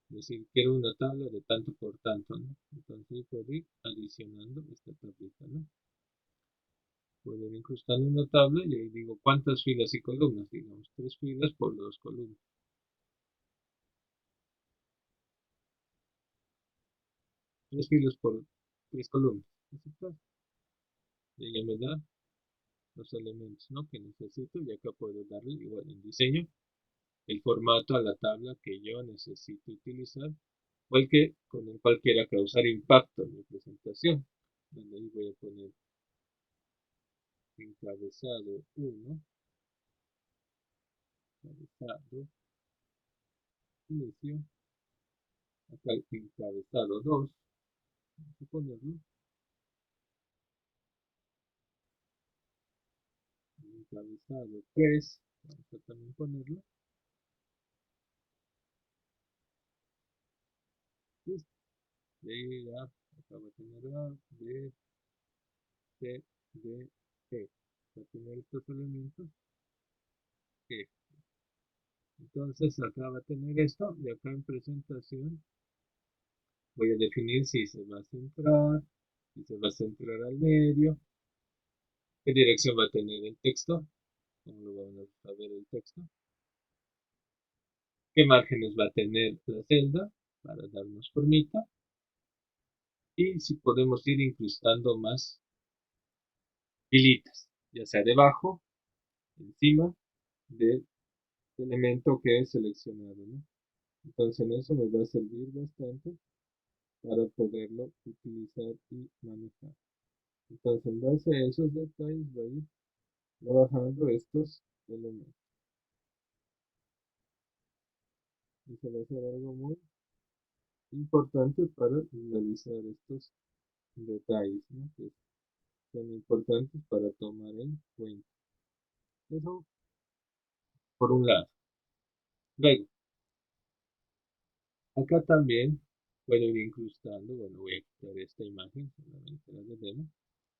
Es decir, quiero una tabla de tanto por tanto, ¿no? Entonces puedo ir adicionando esta tablita, ¿no? Puedo ir incrustando una tabla y ahí digo cuántas filas y columnas. Digamos, 3 filas por 2 columnas. 3 filas por 3 columnas. ¿Aceptar? Y ya me da los elementos, ¿no? Que necesito y acá puedo darle igual en diseño el formato a la tabla que yo necesito utilizar o el que con el cual quiera causar impacto en mi presentación. Donde ahí voy a poner encabezado 1, encabezado inicio, acá el encabezado 2, vamos a ponerlo, encabezado 3, vamos a también ponerlo, listo, de ahí ya, acá va a tener A, B, C, D, E, va a tener estos elementos, E. Entonces acá va a tener esto y acá en presentación voy a definir si se va a centrar, si se va a centrar al medio, qué dirección va a tener el texto, cómo lo vamos a ver el texto, qué márgenes va a tener la celda para darnos formita y si podemos ir incrustando más filitas, ya sea debajo, encima del elemento que he seleccionado, ¿no? Entonces en eso me va a servir bastante para poderlo utilizar y manejar. Entonces en base a esos detalles voy a ir trabajando estos elementos. Eso va a ser algo muy importante para realizar estos detalles, ¿no? Que son importantes para tomar en cuenta. Eso por un lado. Luego, acá también puedo ir incrustando, bueno, voy a quitar esta imagen, solamente la de demo.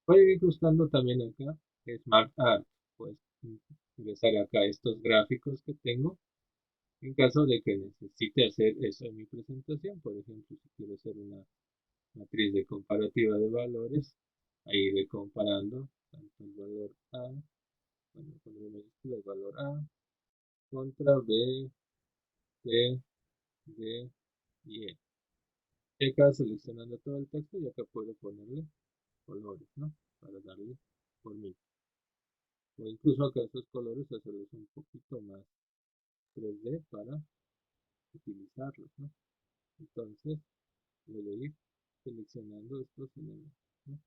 Voy a ir incrustando también acá Smart Art, pues ingresar acá estos gráficos que tengo en caso de que necesite hacer eso en mi presentación. Por ejemplo, si quiero hacer una matriz de comparativa de valores, ahí iré comparando tanto el valor A, bueno, pondré mayúscula el valor A, contra B, C, D y E. Y acá seleccionando todo el texto y acá puedo ponerle colores, ¿no? Para darle formita. O incluso acá estos colores hacerlos un poquito más 3D para utilizarlos, ¿no? Entonces voy a ir seleccionando estos elementos, ¿no?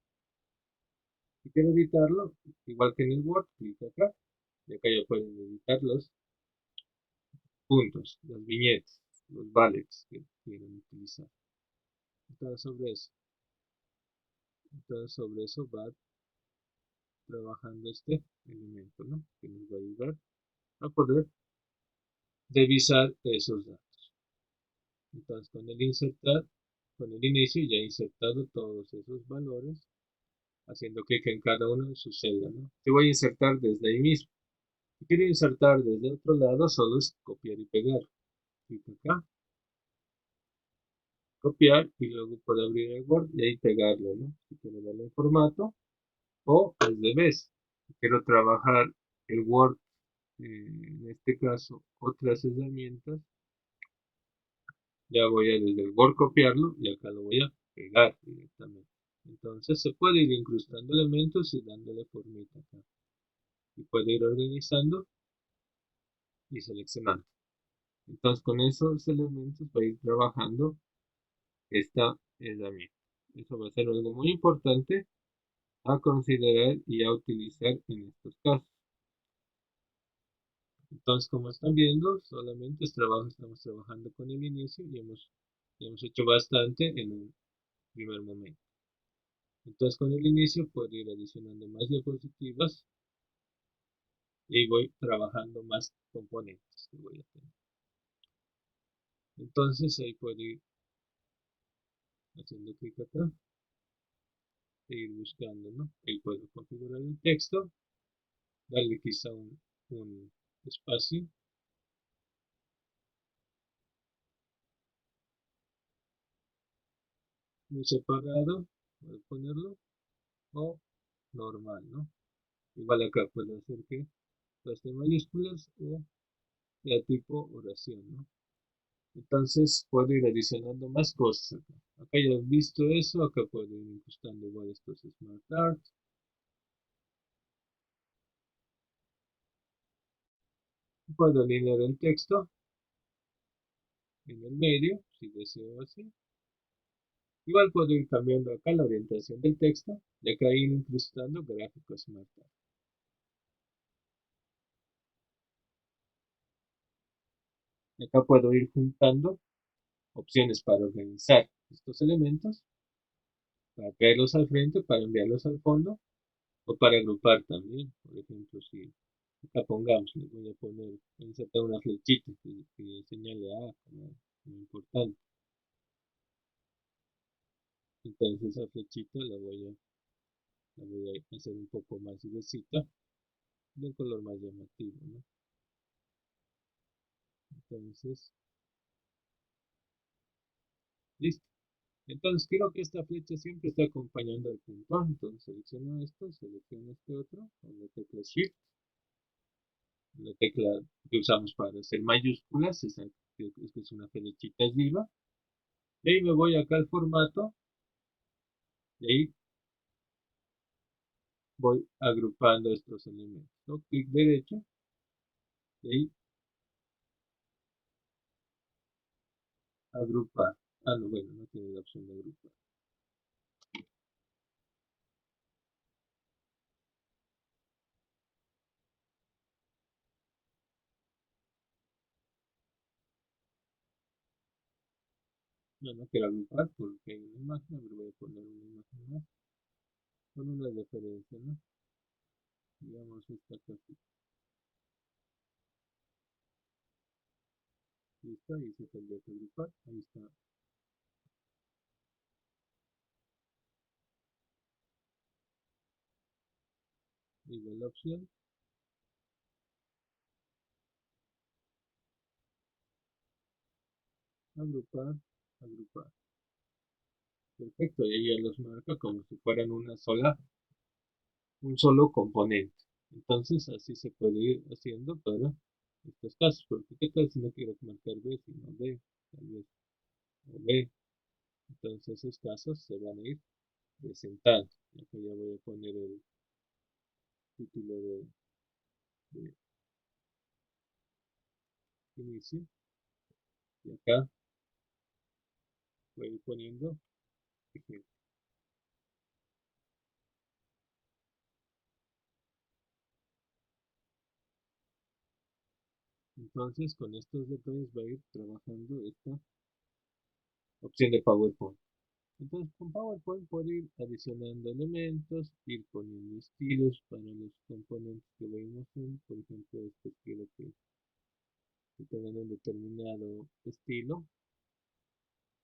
Si quiero editarlo, igual que en el Word, clic acá y acá ya pueden editarlos puntos, las viñetas, los bullets que quieren utilizar. Entonces sobre eso va trabajando este elemento, ¿no? Que nos va a ayudar a poder revisar esos datos. Entonces con el inicio ya he insertado todos esos valores, haciendo clic en cada uno de sus celdas, ¿no? Te voy a insertar desde ahí mismo. Si quiero insertar desde otro lado, solo es copiar y pegar. Clic acá, copiar y luego puedo abrir el Word y ahí pegarlo, ¿no? Si quiero darle en formato o al revés. Si quiero trabajar el Word, en este caso, otras herramientas, ya voy a desde el Word copiarlo y acá lo voy a pegar directamente. Entonces se puede ir incrustando elementos y dándole formita acá. Y puede ir organizando y seleccionando. Entonces con esos elementos va a ir trabajando esta herramienta. Eso va a ser algo muy importante a considerar y a utilizar en estos casos. Entonces, como están viendo, solamente estamos trabajando con el inicio y hemos hecho bastante en un primer momento. Entonces, con el inicio puedo ir adicionando más diapositivas y voy trabajando más componentes que voy a tener. Entonces, ahí puedo ir haciendo clic acá e ir buscando, ¿no? Ahí puedo configurar el texto, darle quizá un espacio muy separado, puedo ponerlo, o normal, ¿no? Igual acá puedo hacer que las de mayúsculas o de tipo oración, ¿no? Entonces puedo ir adicionando más cosas acá. Acá ya he visto eso, acá puedo ir incrustando igual estos Smart Art. Puedo alinear el texto en el medio, si deseo así. Igual puedo ir cambiando acá la orientación del texto, y acá ir incrustando gráficos Smart Art. Acá puedo ir juntando opciones para organizar estos elementos, para traerlos al frente, para enviarlos al fondo o para agrupar también. Por ejemplo, si acá pongamos, le voy a poner, insertar una flechita que señale A como importante. Entonces esa flechita la voy a hacer un poco más gruesita, de un color más llamativo, ¿no? Entonces, listo. Entonces quiero que esta flecha siempre esté acompañando al punto. Entonces selecciono esto, selecciono este otro, con la tecla Shift, la tecla que usamos para hacer mayúsculas, que es una flechita arriba. Y ahí me voy acá al formato, y ahí voy agrupando estos elementos, ¿no? Clic derecho, y ahí agrupar. Ah, no, bueno, no tiene la opción de agrupar. No, no quiero agrupar porque hay una imagen, a ver, voy a poner una imagen más con una referencia, ¿no? Digamos esta casita. Listo, ahí se tendría que agrupar. Ahí está. Igual la opción. Agrupar, agrupar. Perfecto, y ahí ya los marca como si fueran un solo componente. Entonces así se puede ir haciendo para estos casos, porque qué tal si no quiero marcar B, sino B, tal vez, o B. Entonces esos casos se van a ir presentando. Y acá ya voy a poner el título de inicio. Y acá voy a ir poniendo ejemplo. Entonces, con estos detalles va a ir trabajando esta opción de PowerPoint. Entonces, con PowerPoint puedo ir adicionando elementos, ir poniendo estilos para los componentes que voy mostrando. Por ejemplo, este quiero que tengan un determinado estilo.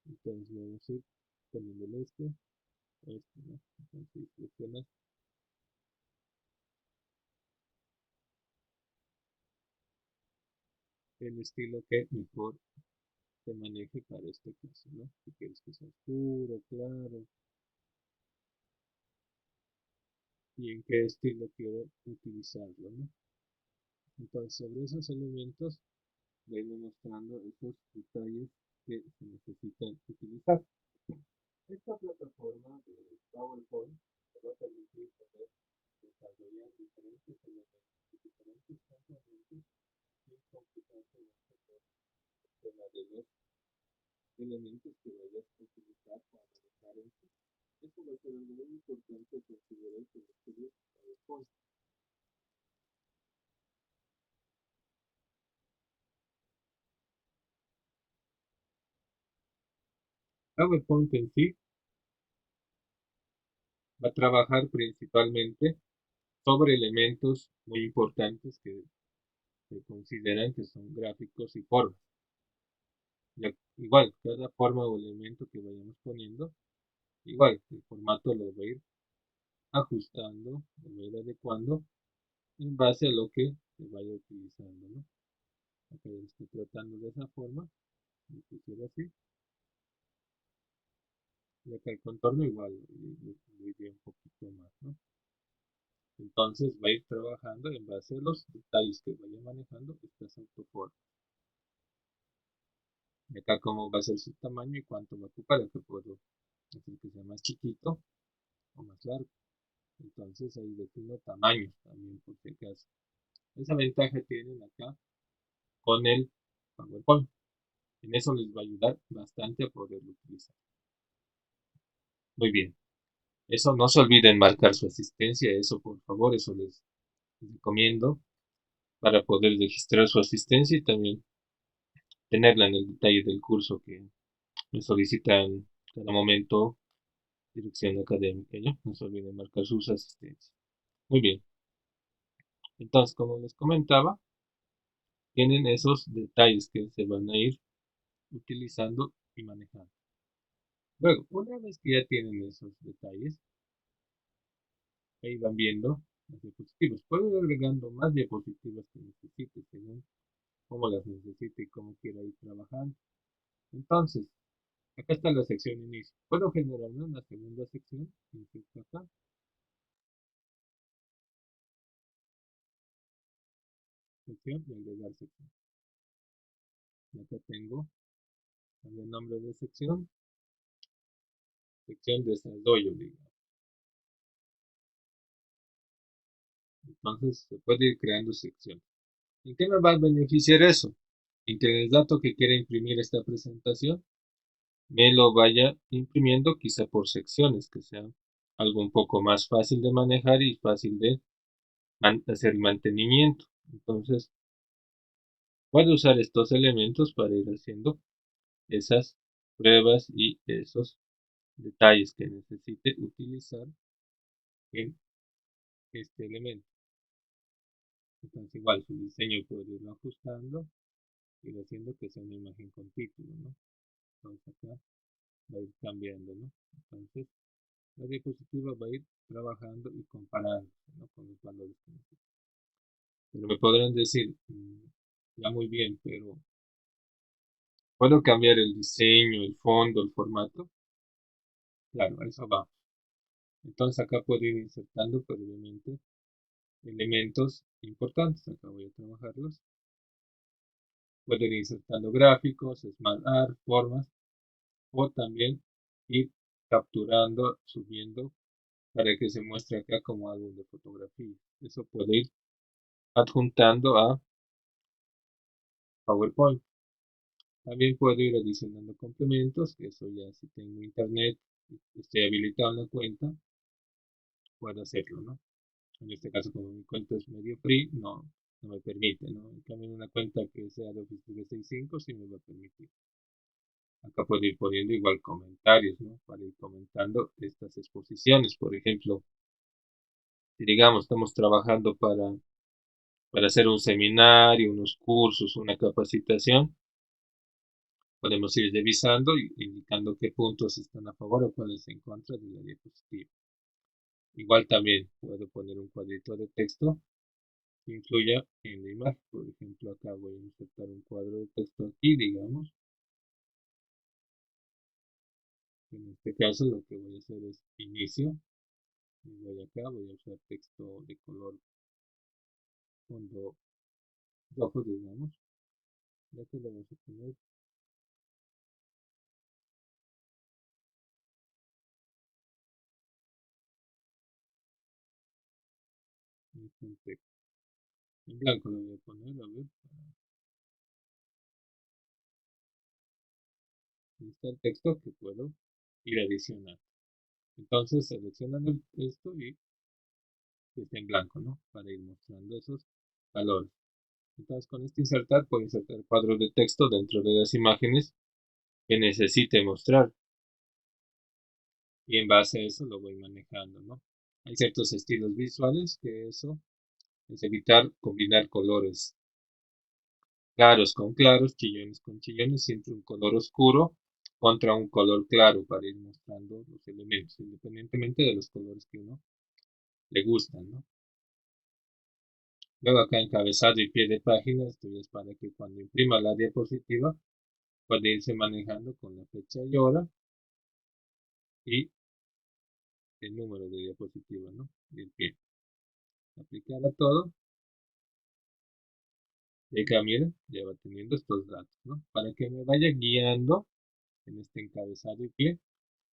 Entonces, vamos a ir poniéndole este, ¿no? Entonces, seleccionas el estilo que mejor se maneje para este caso, ¿no? Si quieres que sea oscuro, claro, y en qué estilo quiero utilizarlo, ¿no? Entonces, sobre esos elementos, vengo mostrando esos detalles que se necesitan utilizar. Esta plataforma de PowerPoint te va a permitir poder desarrollar diferentes elementos y diferentes componentes sin complicarte mucho por el tema de los elementos que vayas a utilizar para manejar en sí. Esto va a ser algo muy importante considerar que estudies PowerPoint. PowerPoint en sí va a trabajar principalmente sobre elementos muy importantes que se consideran que son gráficos y formas. Igual, cada forma o elemento que vayamos poniendo, igual, el formato lo va a ir ajustando, lo va a ir adecuando en base a lo que se vaya utilizando, ¿no? Acá yo estoy tratando de esa forma, lo quisiera así, y acá el contorno igual, lo iría un poquito más, ¿no? Entonces va a ir trabajando en base a los detalles que vaya manejando estas autoformas. Y acá cómo va a ser su tamaño y cuánto va a ocupar, que puedo hacer que sea más chiquito o más largo. Entonces ahí defino tamaños también por si acaso. Esa ventaja tienen acá con el PowerPoint. En eso les va a ayudar bastante a poderlo utilizar. Muy bien. Eso no se olviden marcar su asistencia, eso por favor, eso les recomiendo para poder registrar su asistencia y también tenerla en el detalle del curso que me solicitan cada momento dirección académica, ¿ya? No se olviden marcar sus asistencias. Muy bien. Entonces, como les comentaba, tienen esos detalles que se van a ir utilizando y manejando. Luego, una vez que ya tienen esos detalles, ahí van viendo las diapositivas. Puedo ir agregando más diapositivas que necesite según cómo las necesite y cómo quiera ir trabajando. Entonces, acá está la sección inicio. Puedo generar una segunda sección, insisto acá, sección y agregar sección. Y acá tengo el nombre de sección desarrollo, digamos. Entonces se puede ir creando secciones. ¿En qué me va a beneficiar eso? En que el dato que quiera imprimir esta presentación me lo vaya imprimiendo quizá por secciones, que sea algo un poco más fácil de manejar y fácil de hacer mantenimiento. Entonces puedo usar estos elementos para ir haciendo esas pruebas y esos detalles que necesite utilizar en este elemento. Entonces igual su diseño puedo irlo ajustando, ir haciendo que sea una imagen con título, ¿no? Entonces acá va a ir cambiando, ¿no? Entonces la diapositiva va a ir trabajando y comparando, ¿no? Con los valores que necesito. Pero me podrán decir, ya muy bien, pero ¿puedo cambiar el diseño, el fondo, el formato? Claro, a eso va. Entonces acá puedo ir insertando previamente elementos importantes. Acá voy a trabajarlos. Puedo ir insertando gráficos, smart art, formas, o también ir capturando, subiendo para que se muestre acá como álbum de fotografía. Eso puede ir adjuntando a PowerPoint. También puedo ir adicionando complementos, que eso ya si tengo internet, estoy habilitado en la cuenta, puedo hacerlo, ¿no? En este caso, como mi cuenta es medio free, no no me permite, ¿no? En cambio, en una cuenta que sea de Office 365 sí me va a permitir. Acá puedo ir poniendo igual comentarios, ¿no? Para ir comentando estas exposiciones. Por ejemplo, si digamos estamos trabajando para hacer un seminario, unos cursos, una capacitación, podemos ir revisando y indicando qué puntos están a favor o cuáles en contra de la diapositiva. Igual también puedo poner un cuadrito de texto que incluya en la imagen. Por ejemplo, acá voy a insertar un cuadro de texto aquí, digamos. En este caso lo que voy a hacer es inicio. Y voy acá, voy a usar texto de color fondo rojo, digamos. Ya que lo vamos a poner en contexto. En blanco lo voy a poner, a ver. Ahí está el texto que puedo ir adicionando. Entonces seleccionando esto y que esté en blanco, ¿no? Para ir mostrando esos valores. Entonces con este insertar puedo insertar cuadros de texto dentro de las imágenes que necesite mostrar. Y en base a eso lo voy manejando, ¿no? Hay ciertos estilos visuales que eso es evitar combinar colores claros con claros, chillones con chillones, siempre un color oscuro contra un color claro para ir mostrando los elementos, independientemente de los colores que uno le gustan, ¿no? Luego acá encabezado y pie de página, esto ya es para que cuando imprima la diapositiva pueda irse manejando con la fecha y hora y el número de diapositiva, ¿no? Y el pie. Aplicar a todo. Y acá miren, ya va teniendo estos datos, ¿no? Para que me vaya guiando en este encabezado y pie,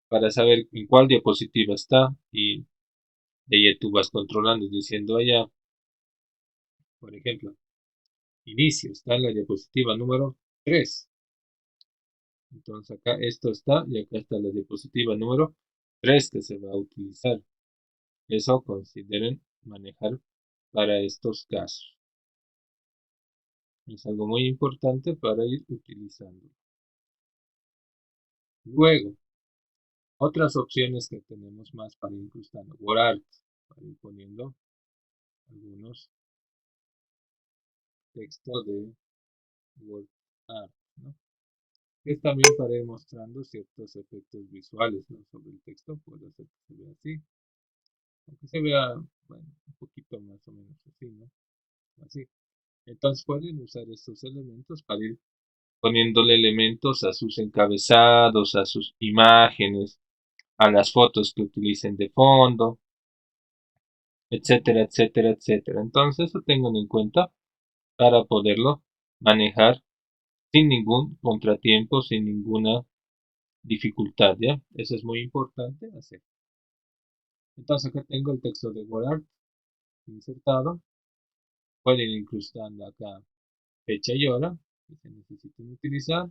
para saber en cuál diapositiva está y de ahí tú vas controlando y diciendo allá, por ejemplo, inicio, está en la diapositiva número 3. Entonces acá esto está y acá está la diapositiva número 3 que se va a utilizar. Eso consideren manejar para estos casos. Es algo muy importante para ir utilizando. Luego, otras opciones que tenemos más para ir incrustando. WordArt, para ir poniendo algunos textos de WordArt, ¿no? Que es también para ir mostrando ciertos efectos visuales, ¿no? Sobre el texto. Puede hacer que se vea así. Aunque se vea, bueno, un poquito más o menos así, ¿no? Así. Entonces pueden usar estos elementos para ir poniéndole elementos a sus encabezados, a sus imágenes, a las fotos que utilicen de fondo, etcétera, etcétera, etcétera. Entonces eso tengan en cuenta para poderlo manejar sin ningún contratiempo, sin ninguna dificultad, ¿ya? Eso es muy importante hacer. Entonces acá tengo el texto de WordArt insertado. Pueden ir incrustando acá fecha y hora que se necesiten utilizar.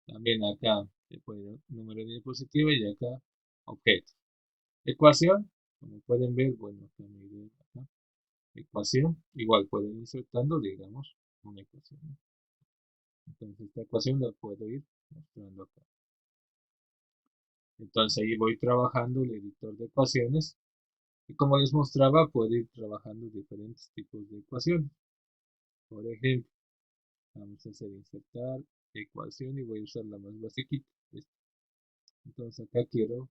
También acá se puede ir número de diapositiva y acá objeto. Ecuación, como pueden ver, bueno, acá me iré acá. Ecuación, igual pueden ir insertando, digamos, una ecuación, ¿no? Entonces esta ecuación la puedo ir mostrando acá. Entonces ahí voy trabajando el editor de ecuaciones y como les mostraba, puedo ir trabajando diferentes tipos de ecuaciones. Por ejemplo, vamos a hacer insertar ecuación y voy a usar la más básica. Entonces acá quiero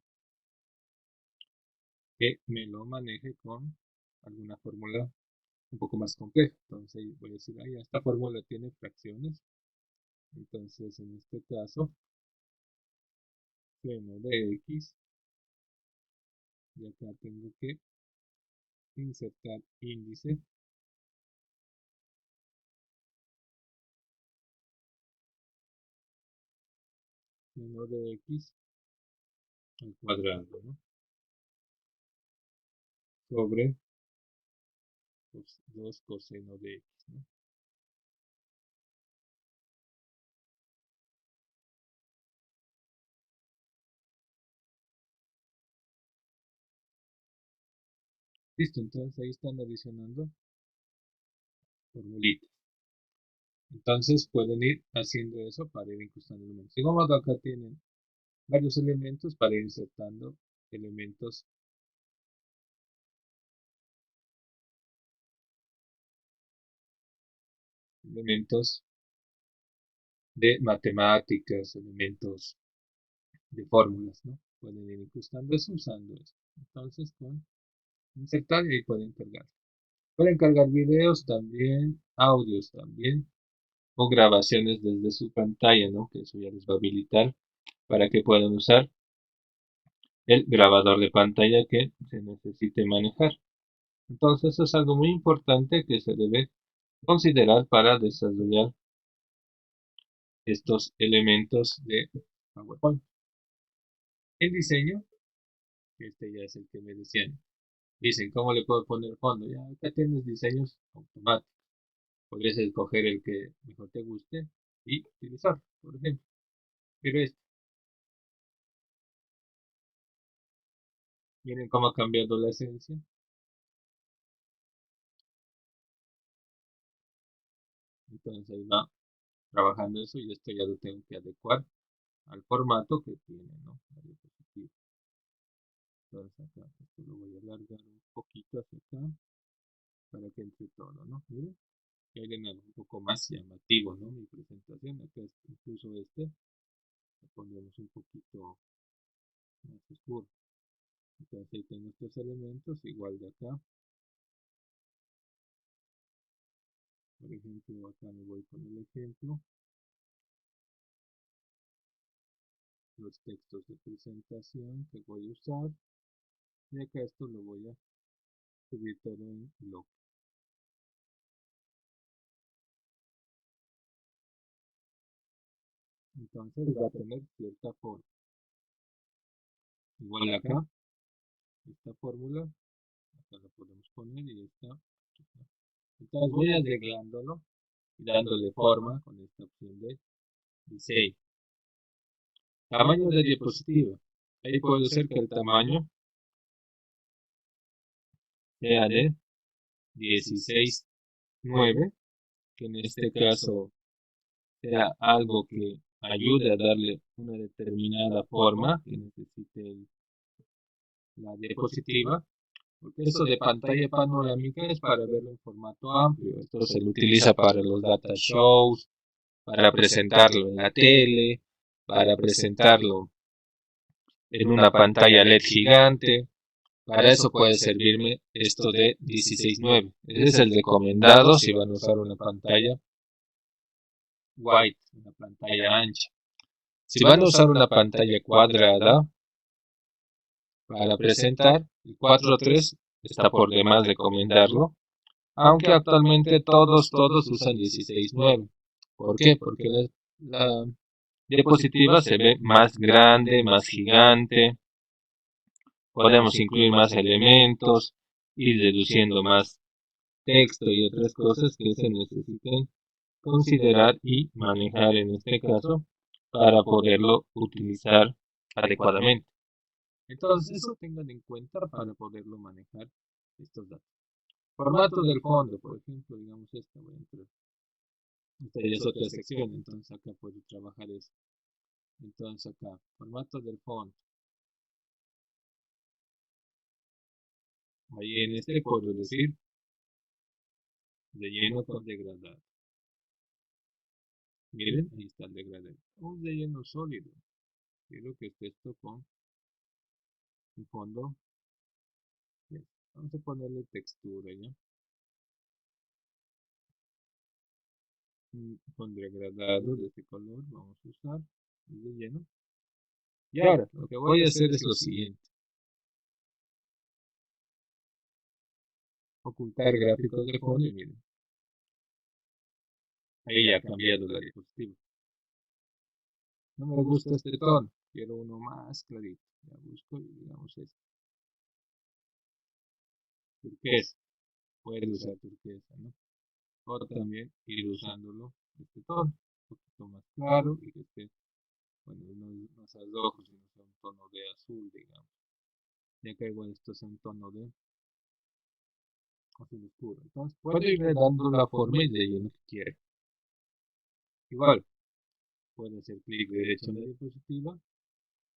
que me lo maneje con alguna fórmula un poco más compleja. Entonces voy a decir, ah, ya, esta fórmula tiene fracciones. Entonces en este caso, seno de x, y acá tengo que insertar índice seno de x al cuadrado, ¿no? Sobre 2 coseno de x, ¿no? Listo, entonces ahí están adicionando formulitas. Entonces pueden ir haciendo eso para ir incrustando elementos. Igual modo acá tienen varios elementos para ir insertando elementos de matemáticas, elementos de fórmulas, ¿no? Pueden ir incrustando eso usando eso. Entonces con insertar y ahí pueden cargar. Pueden cargar videos también, audios también, o grabaciones desde su pantalla, ¿no? Que eso ya les va a habilitar para que puedan usar el grabador de pantalla que se necesite manejar. Entonces eso es algo muy importante que se debe considerar para desarrollar estos elementos de PowerPoint. El diseño, este ya es el que me decían. Dicen, ¿cómo le puedo poner fondo? Ya acá tienes diseños automáticos. Podrías escoger el que mejor te guste y utilizar, por ejemplo. Pero miren cómo ha cambiado la esencia. Entonces ahí va trabajando eso y esto ya lo tengo que adecuar al formato que tiene, ¿no? La diapositiva. Entonces acá esto lo voy a alargar un poquito hacia acá para que entre todo, ¿no? Miren, que hagan algo un poco más llamativo, ¿no? Mi presentación, acá incluso lo pondremos un poquito más oscuro. Entonces ahí tengo estos elementos, igual de acá. Por ejemplo, acá me voy con el ejemplo. Los textos de presentación que voy a usar. Y acá esto lo voy a subir todo en bloque. Entonces va a tener cierta forma. Igual acá, esta fórmula, acá la podemos poner y esta. Entonces voy arreglándolo y dándole forma con esta opción de diseño. Tamaño de diapositiva. Ahí puede ser que el tamaño sea de 16:9, que en este caso sea algo que ayude a darle una determinada forma que necesite la diapositiva, porque eso de pantalla panorámica es para verlo en formato amplio. Esto se lo utiliza para los data shows, para presentarlo en la tele, para presentarlo en una pantalla LED gigante. Para eso puede servirme esto de 16:9. Ese es el recomendado si van a usar una pantalla wide, una pantalla ancha. Si van a usar una pantalla cuadrada para presentar, el 4:3 está por demás recomendarlo, aunque actualmente todos usan 16:9. ¿Por qué? Porque la diapositiva se ve más grande, más gigante, podemos incluir más elementos, ir reduciendo más texto y otras cosas que se necesiten considerar y manejar en este caso para poderlo utilizar adecuadamente. Entonces eso tengan en cuenta para poderlo manejar estos datos. Formato del fondo, por ejemplo, digamos esta, voy a entrar. Esta ya es otra sección, entonces acá puedo trabajar eso. Entonces acá, formato del fondo. Ahí en este puedo decir relleno con degradado. Miren, ahí está el degradado. Un relleno sólido. Quiero que esté esto con un fondo. Bien. Vamos a ponerle textura ya. Con degradado de este color vamos a usar el relleno. Y ahora, lo que voy a hacer es lo siguiente. Ocultar gráficos de fondo y miren. Ahí ya ha cambiado la diapositiva. No me gusta este tono. Quiero uno más clarito. Ya busco y digamos este. Turquesa. Puede usar turquesa, ¿no? O también ir usándolo este tono. Un poquito más claro y que esté, bueno, no sea rojo, sino sea un tono de azul, digamos. Ya que igual esto es un tono de azul oscuro. Entonces puedo irle dando la forma y de lo que quiere. Igual, puedo hacer clic derecho en la diapositiva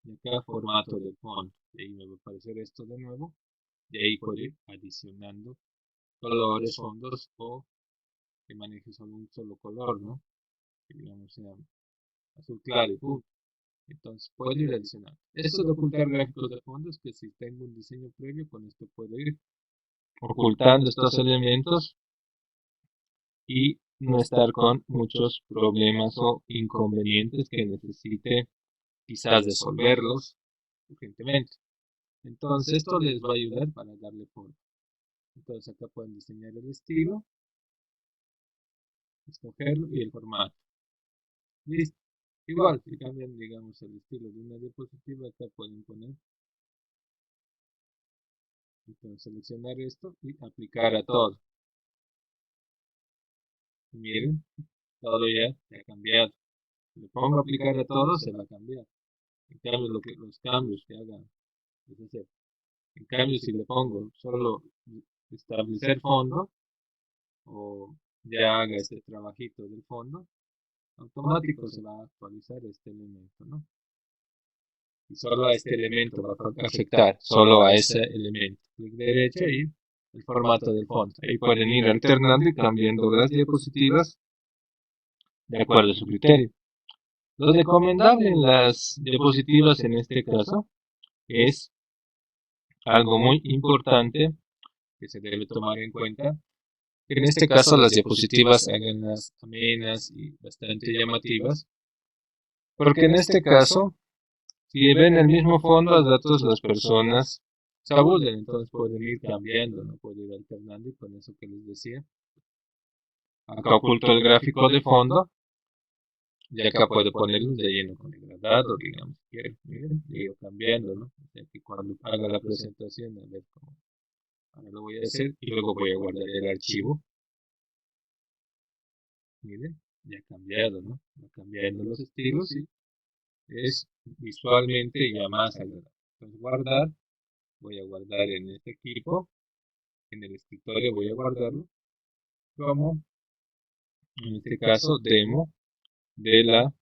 y acá formato del fondo. Y ahí me va a aparecer esto de nuevo. Y ahí puedo ir adicionando colores, fondos o que maneje solo un solo color, ¿no? Que digamos sea azul claro y punto. Entonces puedo ir adicionando. Esto de ocultar gráficos de fondos, que si tengo un diseño previo, con esto puedo ir ocultando estos elementos y no estar con muchos problemas o inconvenientes que necesite quizás resolverlos urgentemente. Entonces esto les va a ayudar para darle forma. Entonces acá pueden diseñar el estilo, escogerlo y el formato. Listo. Igual, si cambian, digamos, el estilo de una diapositiva, acá pueden poner, entonces seleccionar esto y aplicar a todo. Y miren, todo ya ha cambiado. Si le pongo aplicar a todo, se va a cambiar. En cambio, los cambios que haga, es hacer. En cambio, si le pongo solo establecer fondo, o ya haga este trabajito del fondo, automático se va a actualizar este elemento, ¿no? Y solo a este elemento va a afectar, solo a ese elemento. Clic derecho y el formato del fondo. Ahí pueden ir alternando y cambiando las diapositivas de acuerdo a su criterio. Lo recomendable en las diapositivas en este caso es algo muy importante que se debe tomar en cuenta. En este caso las diapositivas háganlas amenas y bastante llamativas, porque en este caso, si ven el mismo fondo a datos, las personas se aburren, entonces pueden ir cambiando, no pueden ir alternando y con eso que les decía. Acá oculto el gráfico de fondo y acá puedo ponerlo de lleno con degradado, digamos, si quieren, miren, y yo cambiando, ¿no? O sea que cuando haga la presentación, a ver cómo, ahora lo voy a hacer y luego voy a guardar el archivo, miren, ya ha cambiado, ¿no? Va cambiando los estilos y es visualmente ya más agradable. Entonces guardar, voy a guardar en este equipo, en el escritorio voy a guardarlo como, en este caso, demo de la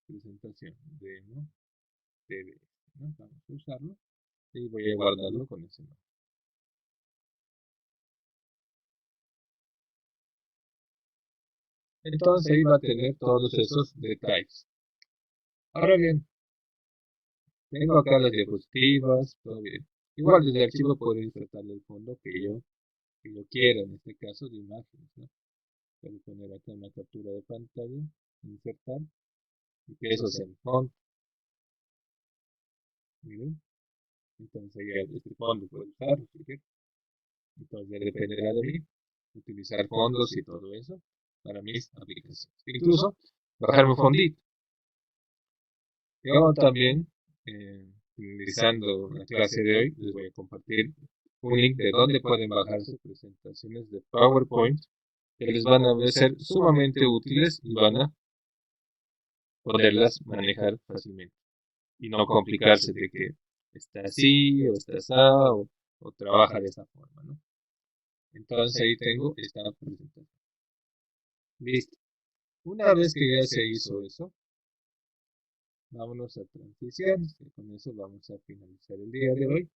presentación, demo de, ¿no? Vamos a usarlo y voy a guardarlo con ese nombre. Entonces ahí va a tener todos esos detalles. Ahora bien, tengo acá las diapositivas, todo bien. Igual desde el archivo puedo insertar el fondo que yo quiera, en este caso de imágenes, ¿no? Puedo poner acá una captura de pantalla, insertar, y que eso sea el fondo. Miren, entonces ya este fondo puedo usarlo, si quiero. Entonces ya dependerá de mí utilizar fondos y todo eso para mis aplicaciones. Incluso bajarme un fondito. Yo también, finalizando la clase de hoy, les voy a compartir un link de donde pueden bajarse presentaciones de PowerPoint que les van a ser sumamente útiles y van a poderlas manejar fácilmente y no complicarse de que está así o está así o trabaja de esta forma, ¿no? Entonces ahí tengo esta presentación. Listo. Una vez que ya se hizo eso, vámonos a transiciones. Y con eso vamos a finalizar el día de hoy.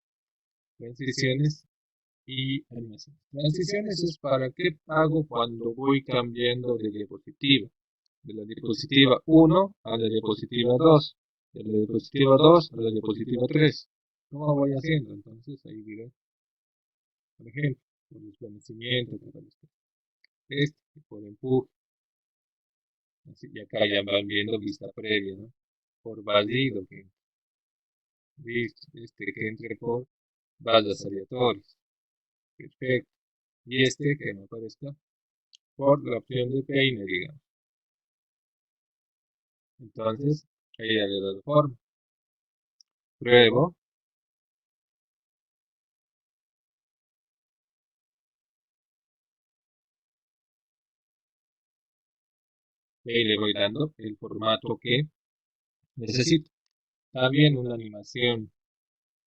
Transiciones y animaciones. Transiciones es para qué hago cuando voy cambiando de diapositiva. De la diapositiva 1 a la diapositiva 2. De la diapositiva 2 a la diapositiva 3. ¿Cómo voy haciendo? Entonces ahí diré, por ejemplo, por desvanecimiento, por este, por empuje. Así, y acá ya van viendo vista previa, ¿no? Por valido, que listo, que entre por vallas aleatorias. Perfecto. Y que me aparezca por la opción de peine, digamos. Entonces, ahí ya le he dado forma. Pruebo. Y ahí le voy dando el formato que necesito. También una animación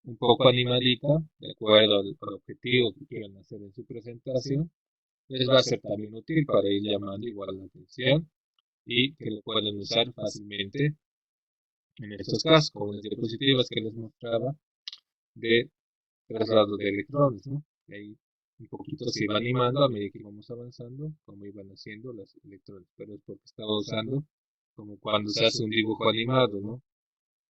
un poco animadita, de acuerdo al objetivo que quieran hacer en su presentación, les va a ser también útil para ir llamando igual la atención y que lo pueden usar fácilmente en estos casos, como las diapositivas que les mostraba de traslado de electrones, ¿no? Y ahí un poquito se iba animando a medida que íbamos avanzando, como iban haciendo los electrones, pero es porque estaba usando como cuando se hace un dibujo animado, ¿no?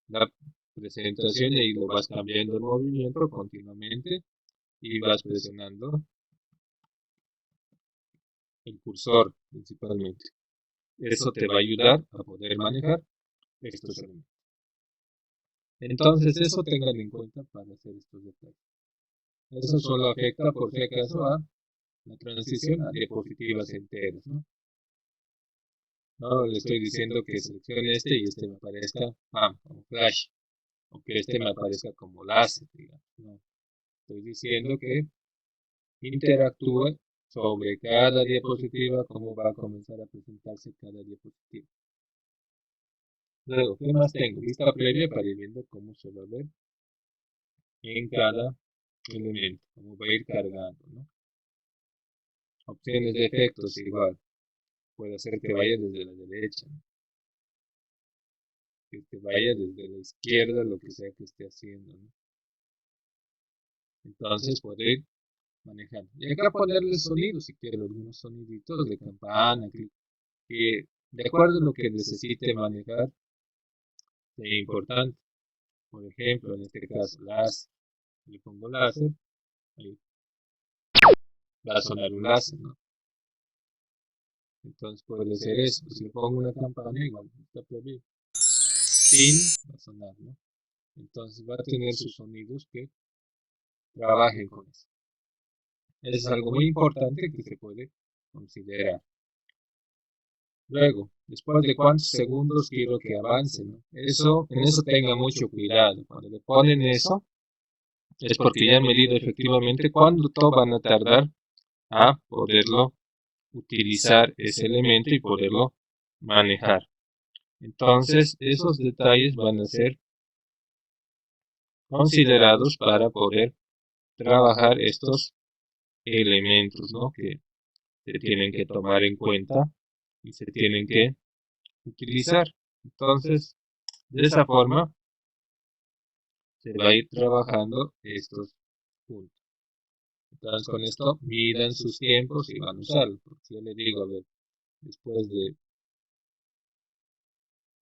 La presentación y ahí lo vas cambiando el movimiento continuamente y vas presionando el cursor principalmente. Eso te va a ayudar a poder manejar estos elementos. Entonces eso tengan en cuenta para hacer estos detalles. Eso solo afecta por si acaso a la transición a diapositivas enteras, ¿no? No le estoy diciendo que seleccione este y este me aparezca como flash, o que este me aparezca como láser, digamos. No, estoy diciendo que interactúe sobre cada diapositiva, cómo va a comenzar a presentarse cada diapositiva. Luego, ¿qué más tengo? Vista previa para ir viendo cómo se va a ver en cada elemento, cómo va a ir cargando, ¿no? Opciones de efectos igual. Puede ser que vaya desde la derecha, ¿no? Que vaya desde la izquierda, lo que sea que esté haciendo, ¿no? Entonces puede ir manejando. Y acá ponerle sonidos, si quiero, algunos soniditos de campana, que de acuerdo a lo que necesite manejar, es importante. Por ejemplo, en este caso, láser. Le pongo láser, ahí va a sonar un láser, ¿no? Entonces puede ser eso. Si le pongo una campana, igual está prohibido. Sin va a sonar, ¿no? Entonces va a tener sus sonidos que trabajen con eso. Eso es algo muy importante que se puede considerar. Luego, después de cuántos segundos quiero que avance, ¿no? Eso, en eso tenga mucho cuidado. Cuando le ponen eso, es porque ya han medido efectivamente cuánto van a tardar a poderlo utilizar ese elemento y poderlo manejar. Entonces, esos detalles van a ser considerados para poder trabajar estos elementos, ¿no? Que se tienen que tomar en cuenta y se tienen que utilizar. Entonces, de esa forma se va a ir trabajando estos puntos. Entonces, con esto midan sus tiempos y van a usarlo. Porque si yo le digo, a ver, después de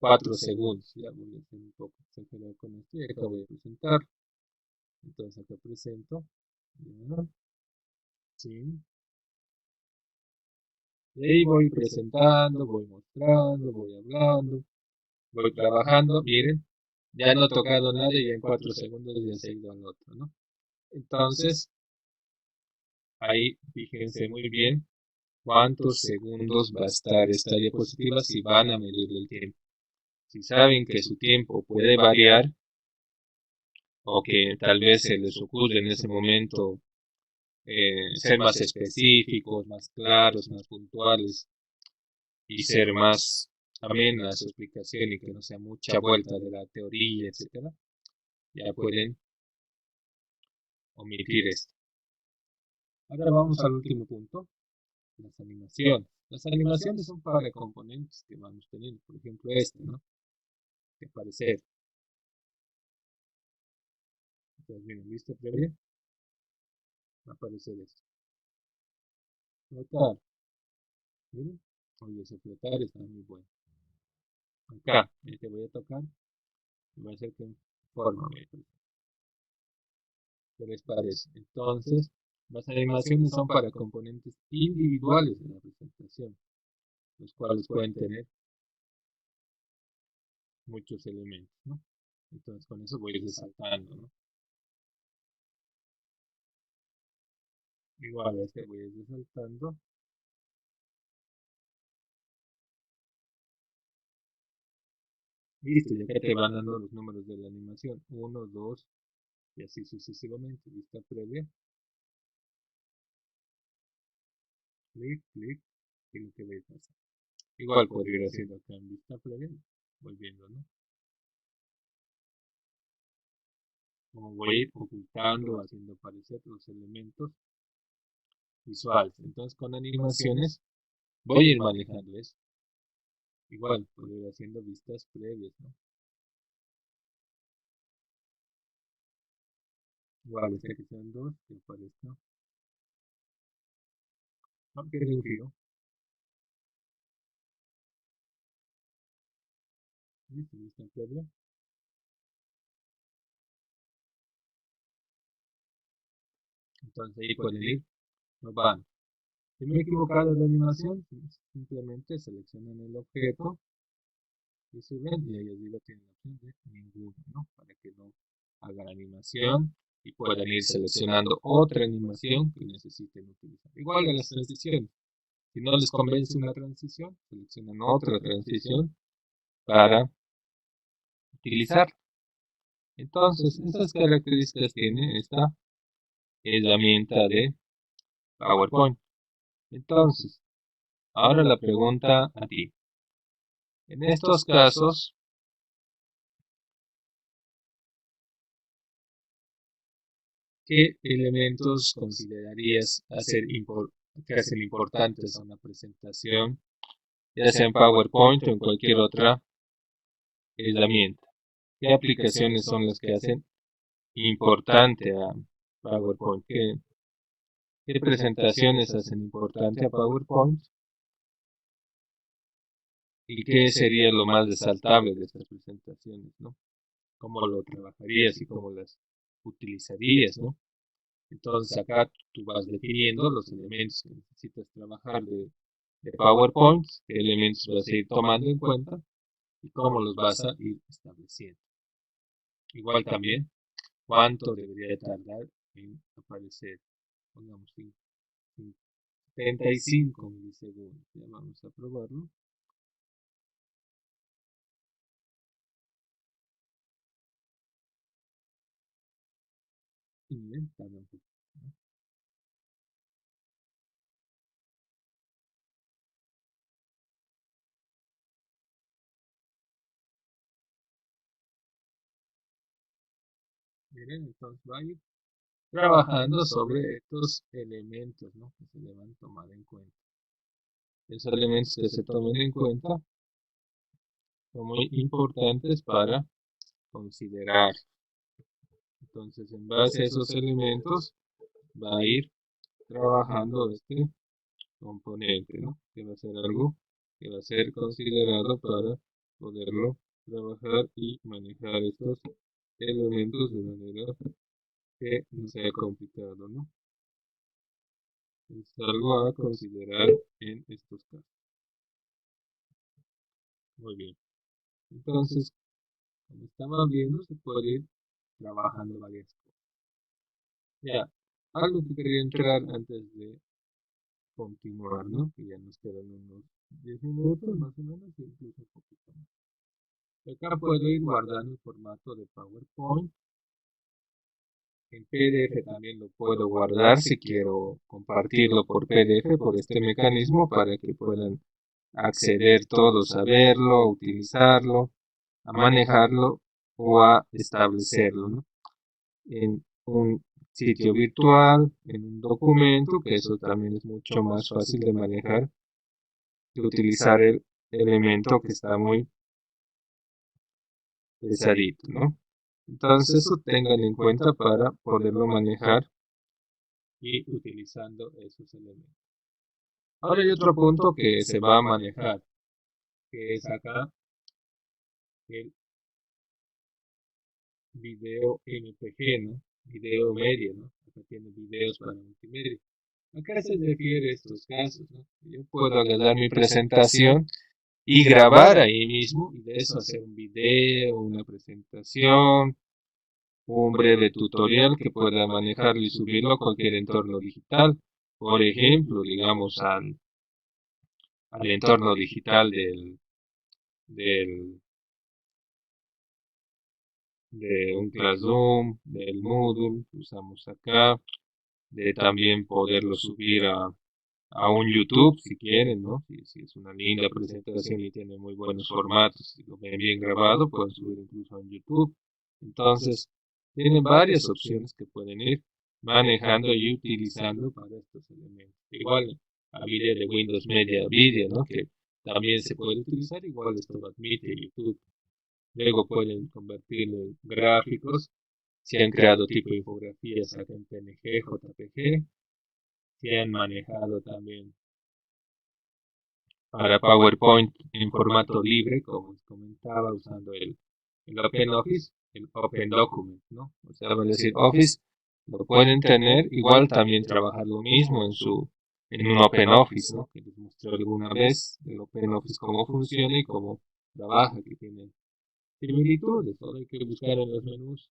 4 segundos, ya voy a hacer un poco exagerado con esto y acá voy a presentar. Entonces, acá presento. Ya, sí. Y ahí voy presentando, voy mostrando, voy hablando, voy trabajando. Miren, ya no he tocado nada y en 4 segundos ya se ha ido al otro, ¿no? Entonces, ahí fíjense muy bien cuántos segundos va a estar esta diapositiva si van a medirle el tiempo. Si saben que su tiempo puede variar o que tal vez se les ocurre en ese momento ser más específicos, más claros, más puntuales y ser más amena su explicación y que no sea mucha vuelta de la teoría, etcétera, ya pueden omitir esto. Ahora vamos al último punto, las animaciones. Las animaciones son para componentes que vamos teniendo, por ejemplo este, ¿no? Que aparecer. Entonces, miren, vista previa, va a aparecer esto. Flotar, miren, oye, ese flotar está muy bueno. Acá, te voy a tocar y voy a hacer que forma, ¿qué les parece? Entonces, las animaciones son para componentes individuales de la presentación, los cuales pueden tener muchos elementos, ¿no? Entonces, con eso voy resaltando, ¿no? Igual a este voy a ir resaltando. Listo, ya que te van dando los números de la animación. 1, 2 y así sucesivamente. Vista previa. Clic, clic. Y lo que voy a pasar. Igual podría ir haciendo acá en vista previa. Volviendo, ¿no? como voy a ir ocultando, haciendo aparecer los elementos visuales. Entonces con animaciones voy a ir manejando eso. Igual, puedo ir haciendo vistas previas, ¿no? Igual, que sean dos, que aparezca. Aunque de un giro. Listo, vista previa. Entonces ahí pueden ir, no van. Si me he equivocado de animación, simplemente seleccionan el objeto y suben y ahí arriba tienen la opción de ninguno, ¿no? Para que no hagan animación y puedan ir seleccionando otra animación que necesiten utilizar. Igual de las transiciones. Si no les convence una transición, seleccionan otra transición para utilizar. Entonces, esas características tiene esta herramienta de PowerPoint. Entonces, ahora la pregunta a ti. En estos casos, ¿qué elementos considerarías que hacen importantes a una presentación, ya sea en PowerPoint o en cualquier otra herramienta? ¿Qué aplicaciones son las que hacen importante a PowerPoint? ¿Qué presentaciones hacen importante a PowerPoint? ¿Y qué sería lo más resaltable de estas presentaciones, ¿no? ¿Cómo lo trabajarías y cómo las utilizarías, ¿no? Entonces acá tú vas definiendo los elementos que necesitas trabajar de PowerPoint, qué elementos vas a ir tomando en cuenta y cómo los vas a ir estableciendo. Igual también, cuánto debería tardar en aparecer. Pongamos 75 milisegundos. Ya vamos a probarlo. Y miren, tarda un poquito, ¿no? Miren, entonces va a ir trabajando sobre estos elementos, ¿no? Que se deban tomar en cuenta. Esos elementos que se tomen en cuenta son muy importantes para considerar. Entonces, en base a esos elementos, va a ir trabajando este componente, ¿no? Que va a ser algo que va a ser considerado para poderlo trabajar y manejar estos elementos de manera que no sea complicado, ¿no? Es algo a considerar en estos casos. Muy bien. Entonces, como estaba viendo, se puede ir trabajando varias cosas. Ya, algo que quería entrar antes de continuar, ¿no? Que ya nos quedan unos 10 minutos más o menos, incluso un poquito más. Acá puedo ir guardando el formato de PowerPoint. En PDF también lo puedo guardar si quiero compartirlo por PDF, por este mecanismo, para que puedan acceder todos a verlo, a utilizarlo, a manejarlo o a establecerlo, ¿no? En un sitio virtual, en un documento, que eso también es mucho más fácil de manejar, de utilizar el elemento que está muy pesadito, ¿no? Entonces eso tengan en cuenta para poderlo manejar y utilizando esos elementos. Ahora hay otro punto que se va a manejar, que es acá el video MPG, ¿no? Video media, ¿no? Acá tiene videos para multimedia. Acá se refiere a estos casos, ¿no? Yo puedo agarrar mi presentación y grabar ahí mismo y de eso hacer un video, una presentación, un breve tutorial que pueda manejarlo y subirlo a cualquier entorno digital. Por ejemplo, digamos al entorno digital del, de un Classroom, del Moodle que usamos acá, de también poderlo subir a un YouTube si quieren, ¿no? Si es una linda presentación y tiene muy buenos formatos, si lo ven bien grabado, pueden subir incluso a un YouTube. Entonces, Tienen varias opciones que pueden ir manejando y utilizando para estos elementos. Igual habilidad de Windows Media Video, ¿no? Que también se puede utilizar, igual esto lo admite YouTube. Luego pueden convertirlo en gráficos, si han creado tipo infografías acá en PNG, JPG, si han manejado también para PowerPoint en formato libre, como les comentaba, usando el OpenOffice, el Open Document, ¿no? O sea, van a decir Office, lo pueden tener, igual también trabajar lo mismo en un OpenOffice, ¿no? Que les mostré alguna vez el OpenOffice cómo funciona y cómo trabaja, que tiene similitudes, solo hay que buscar en los menús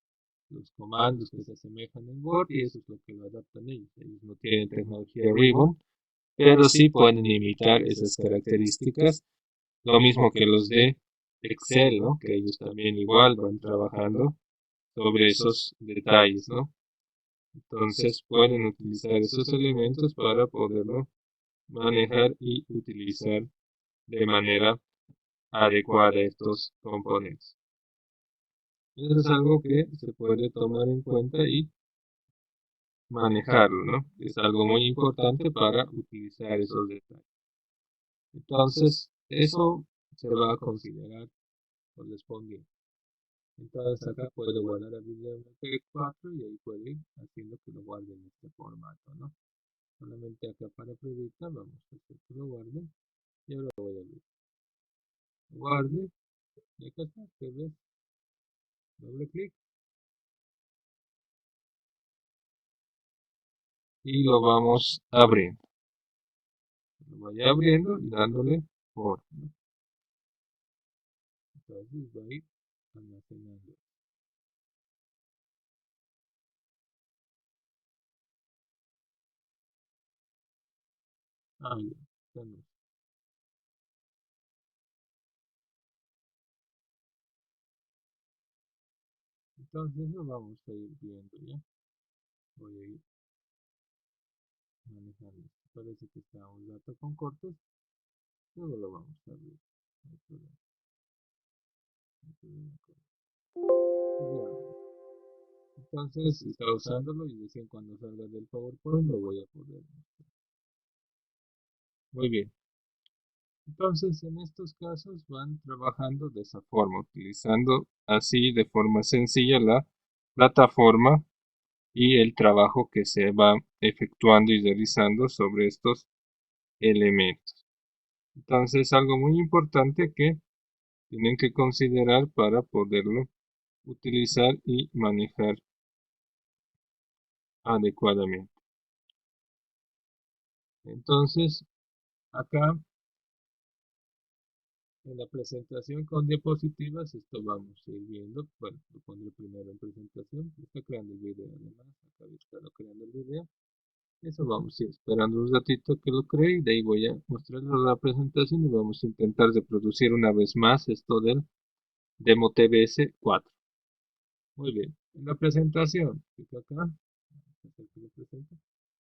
los comandos que se asemejan en Word y eso es lo que lo adaptan ellos. Ellos no tienen tecnología Ribbon, pero sí pueden imitar esas características, lo mismo que los de Excel, ¿no? Que ellos también igual van trabajando sobre esos detalles, ¿no? Entonces pueden utilizar esos elementos para poderlo manejar y utilizar de manera adecuada estos componentes. Eso es algo que se puede tomar en cuenta y manejarlo, ¿no? Es algo muy importante para utilizar esos detalles. Entonces, eso se va a considerar correspondiente. Entonces, acá puedo guardar el video en MP4 y ahí puedo ir haciendo que lo guarde en este formato, ¿no? Solamente acá para proyectar, vamos a hacer que lo guarde y ahora voy a abrir. Guarde, y acá está, ¿qué ves? Doble clic y lo vamos abriendo. Lo voy abriendo y dándole por, ¿no? Entonces va a ir almacenando. Ah, ya, estamos. Entonces lo vamos a ir viendo ya. Voy a ir manejando. Parece que está un dato con cortes. Luego lo vamos a abrir. No hay problema, no hay problema con eso. Entonces está usándolo y recién cuando salga del PowerPoint lo voy a poder mostrar. Muy bien. Entonces en estos casos van trabajando de esa forma, utilizando así de forma sencilla la plataforma y el trabajo que se va efectuando y realizando sobre estos elementos. Entonces, algo muy importante que tienen que considerar para poderlo utilizar y manejar adecuadamente. Entonces, acá en la presentación con diapositivas, esto vamos a ir viendo. Bueno, lo pondré primero en presentación. Está creando el video además. Acá está creando el video. Eso vamos a ir esperando un ratito que lo cree y de ahí voy a mostrarles la presentación y vamos a intentar reproducir una vez más esto del Demo TBS 4. Muy bien, en la presentación, clic acá,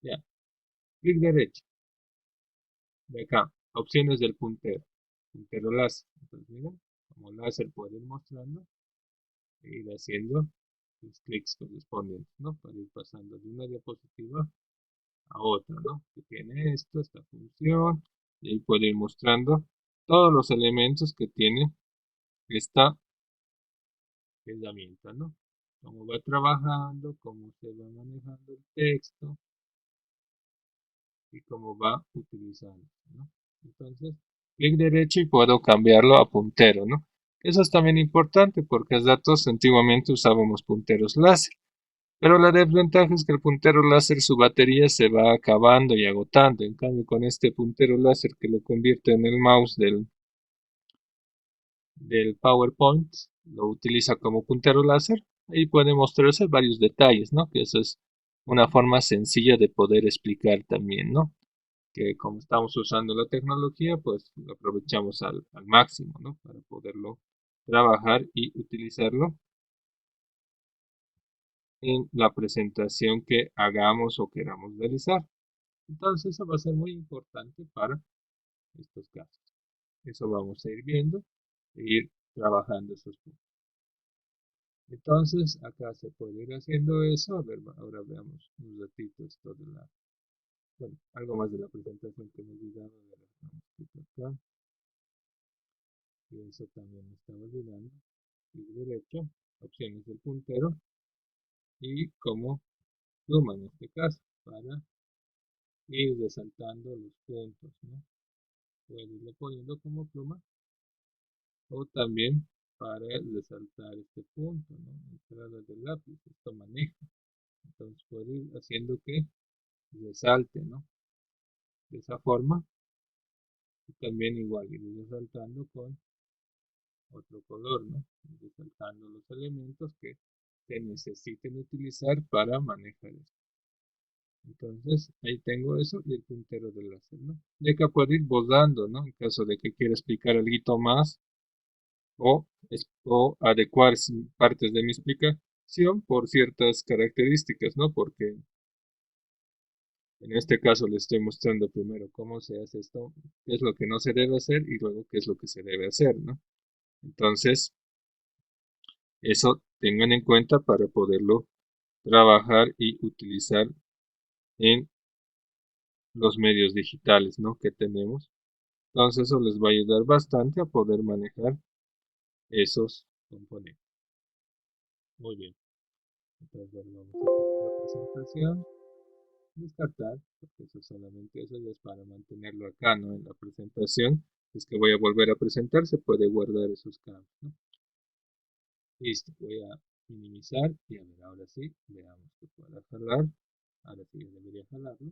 ya, clic derecho, de acá, opciones del puntero láser. Entonces miren, como láser pueden ir mostrando e ir haciendo los clics correspondientes, ¿no? Para ir pasando de una diapositiva a otra, ¿no? Que tiene esto, esta función, y ahí puede ir mostrando todos los elementos que tiene esta herramienta, ¿no? Cómo va trabajando, cómo se va manejando el texto y cómo va utilizando, ¿no? Entonces, clic derecho y puedo cambiarlo a puntero, ¿no? Eso es también importante porque los datos antiguamente usábamos punteros láser. Pero la desventaja es que el puntero láser su batería se va acabando y agotando. En cambio, con este puntero láser que lo convierte en el mouse del PowerPoint, lo utiliza como puntero láser y puede mostrarse varios detalles, ¿no? Que eso es una forma sencilla de poder explicar también, ¿no? Que como estamos usando la tecnología, pues lo aprovechamos al máximo, ¿no? Para poderlo trabajar y utilizarlo en la presentación que hagamos o queramos realizar. Entonces eso va a ser muy importante para estos casos. Eso vamos a ir viendo e ir trabajando esos puntos. Entonces, acá se puede ir haciendo eso. A ver, ahora veamos un ratito esto de la, bueno, algo más de la presentación que me he olvidado. A ver, vamos acá. Y eso también me estaba olvidando. Clic derecho, opciones del puntero y como pluma en este caso, para ir resaltando los puntos, ¿no? Puedo irlo poniendo como pluma o también para resaltar este punto, ¿no? Entrada del lápiz, esto maneja. Entonces puedo ir haciendo que resalte, ¿no? De esa forma. Y también igual ir resaltando con otro color, ¿no? Ir resaltando los elementos que se necesiten utilizar para manejar esto. Entonces ahí tengo eso y el puntero del láser, ¿no? Y acá puedo ir borrando, ¿no? En caso de que quiera explicar algo más o adecuar partes de mi explicación por ciertas características, ¿no? Porque en este caso le estoy mostrando primero cómo se hace esto, qué es lo que no se debe hacer y luego qué es lo que se debe hacer, ¿no? Entonces, eso tengan en cuenta para poderlo trabajar y utilizar en los medios digitales, ¿no? Que tenemos. Entonces, eso les va a ayudar bastante a poder manejar esos componentes. Muy bien. Entonces, bueno, vamos a poner la presentación. Descartar, porque eso solamente eso ya es para mantenerlo acá, ¿no? En la presentación. Es que voy a volver a presentar, se puede guardar esos campos, ¿no? Listo, voy a minimizar y a ver, ahora sí, veamos que pueda jalar. Ahora sí, ya debería jalarlo.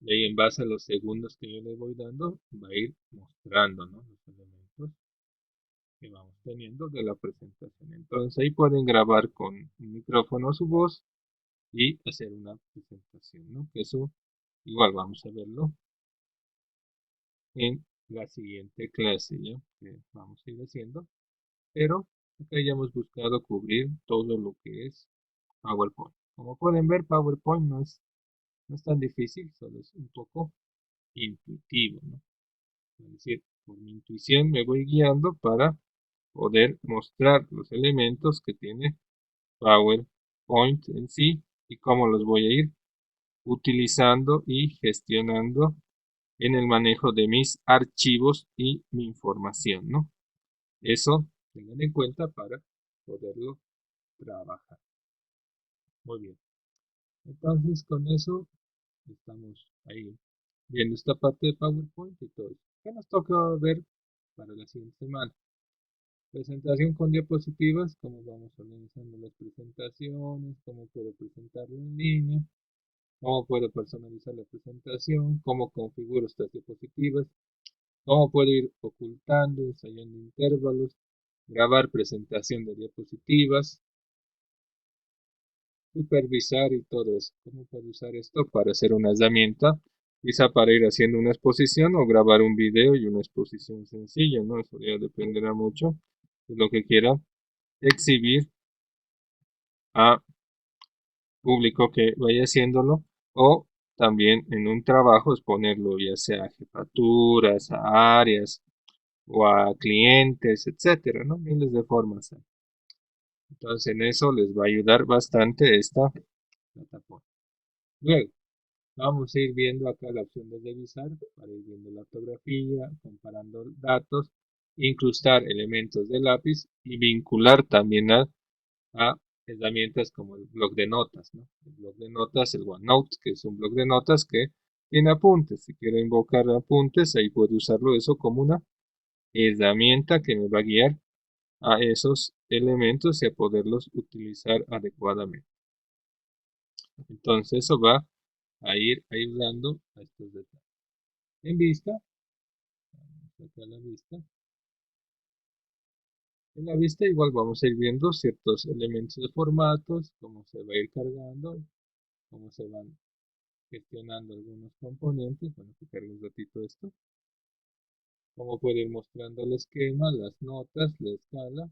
Y ahí en base a los segundos que yo le voy dando, va a ir mostrando, ¿no? Los elementos que vamos teniendo de la presentación. Entonces ahí pueden grabar con un micrófono su voz y hacer una presentación, ¿no? Que eso igual vamos a verlo en la siguiente clase, ¿ya? Que vamos a ir haciendo. Pero acá ya hemos buscado cubrir todo lo que es PowerPoint. Como pueden ver, PowerPoint no es tan difícil, solo es un poco intuitivo, ¿no? Es decir, por mi intuición me voy guiando para poder mostrar los elementos que tiene PowerPoint en sí y cómo los voy a ir utilizando y gestionando en el manejo de mis archivos y mi información, ¿no? Eso tengan en cuenta para poderlo trabajar. Muy bien. Entonces con eso estamos ahí viendo esta parte de PowerPoint y todo eso. ¿Qué nos toca ver para la siguiente semana? Presentación con diapositivas, cómo vamos organizando las presentaciones, cómo puedo presentarlo en línea, cómo puedo personalizar la presentación, cómo configuro estas diapositivas, cómo puedo ir ocultando, ensayando intervalos, grabar presentación de diapositivas, supervisar y todo eso. ¿Cómo puedo usar esto para hacer una herramienta? Quizá para ir haciendo una exposición o grabar un video y una exposición sencilla, ¿no? Eso ya dependerá mucho de lo que quiera exhibir a público que vaya haciéndolo o también en un trabajo exponerlo ya sea a jefaturas, a áreas o a clientes, etcétera, ¿no? Miles de formas. Entonces en eso les va a ayudar bastante esta plataforma. Luego, vamos a ir viendo acá la opción de revisar para ir viendo la ortografía, comparando datos, incrustar elementos de lápiz y vincular también a herramientas como el blog de notas, ¿no? El blog de notas, el OneNote, que es un blog de notas que tiene apuntes. Si quiero invocar apuntes, ahí puedo usarlo eso como una herramienta que me va a guiar a esos elementos y a poderlos utilizar adecuadamente. Entonces eso va a ir ayudando a estos detalles. En vista, vamos acá a la vista. En la vista igual vamos a ir viendo ciertos elementos de formatos, cómo se va a ir cargando, cómo se van gestionando algunos componentes. Bueno, que cargue un ratito esto. Cómo puedo ir mostrando el esquema, las notas, la escala,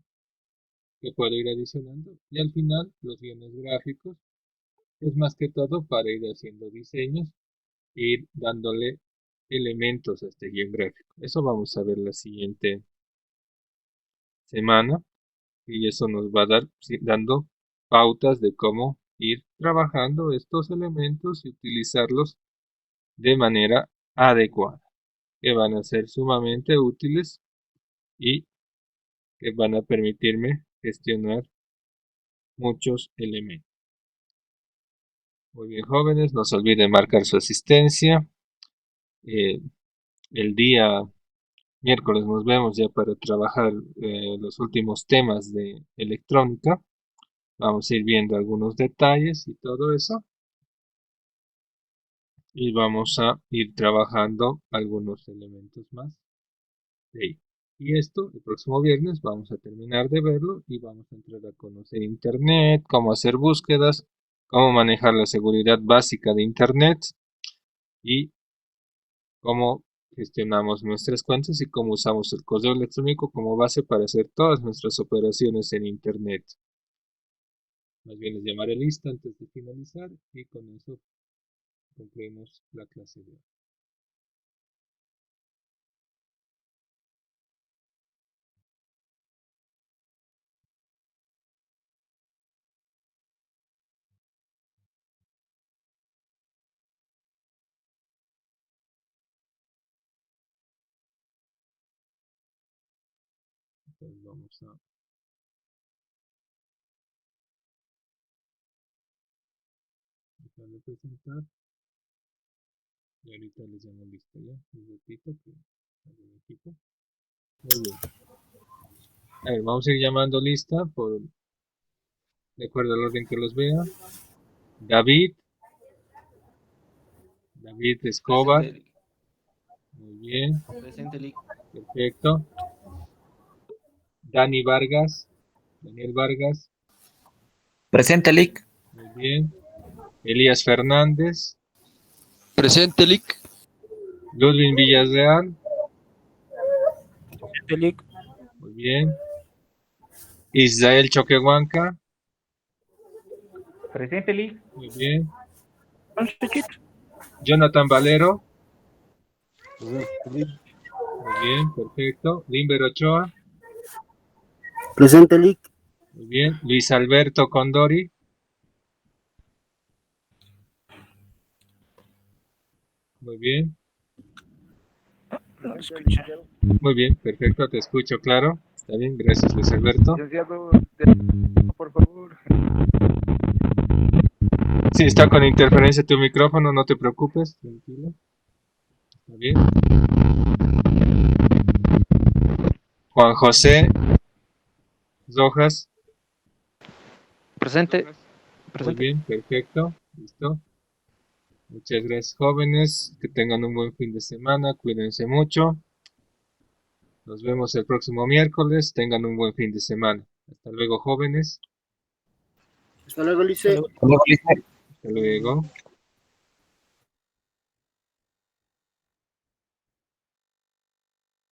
que puedo ir adicionando. Y al final, los guiones gráficos, es más que todo para ir haciendo diseños e ir dándole elementos a este guión gráfico. Eso vamos a ver la siguiente semana y eso nos va a dar dando pautas de cómo ir trabajando estos elementos y utilizarlos de manera adecuada, que van a ser sumamente útiles y que van a permitirme gestionar muchos elementos. Muy bien, jóvenes, no se olviden marcar su asistencia. El día miércoles nos vemos ya para trabajar los últimos temas de electrónica. Vamos a ir viendo algunos detalles y todo eso. Y vamos a ir trabajando algunos elementos más de ahí. Y esto, el próximo viernes, vamos a terminar de verlo y vamos a entrar a conocer Internet, cómo hacer búsquedas, cómo manejar la seguridad básica de Internet y cómo gestionamos nuestras cuentas y cómo usamos el correo electrónico como base para hacer todas nuestras operaciones en Internet. Más bien les llamaré lista antes de finalizar y con eso concluimos la clase de hoy. Entonces vamos a dejar de presentar y ahorita les llamo lista ya, un ratito que sale el equipo. Muy bien. A ver, vamos a ir llamando lista de acuerdo al orden que los vea. David Escobar. Presente, Muy bien, presente, Lick. perfecto. Daniel Vargas. Presente, Lick. Muy bien. Elías Fernández. Presente, Lick. Ludwig Villarreal. Presente, Lick. Muy bien. Israel Choquehuanca. Presente, Lick. Muy bien. Jonathan Valero. Muy bien, perfecto. Limber Ochoa. Presente, Lick. Muy bien. Luis Alberto Condori. Muy bien. No lo escucho. Muy bien, perfecto, te escucho claro. Está bien, gracias Luis Alberto. Licenciado, por favor. Sí, está con interferencia tu micrófono, no te preocupes, tranquilo. Está bien. Juan José Rojas. Presente. Muy bien, perfecto, listo. Muchas gracias, jóvenes. Que tengan un buen fin de semana, cuídense mucho. Nos vemos el próximo miércoles. Tengan un buen fin de semana. Hasta luego, jóvenes. Hasta luego, Lice. Hasta luego, Lice. Hasta luego.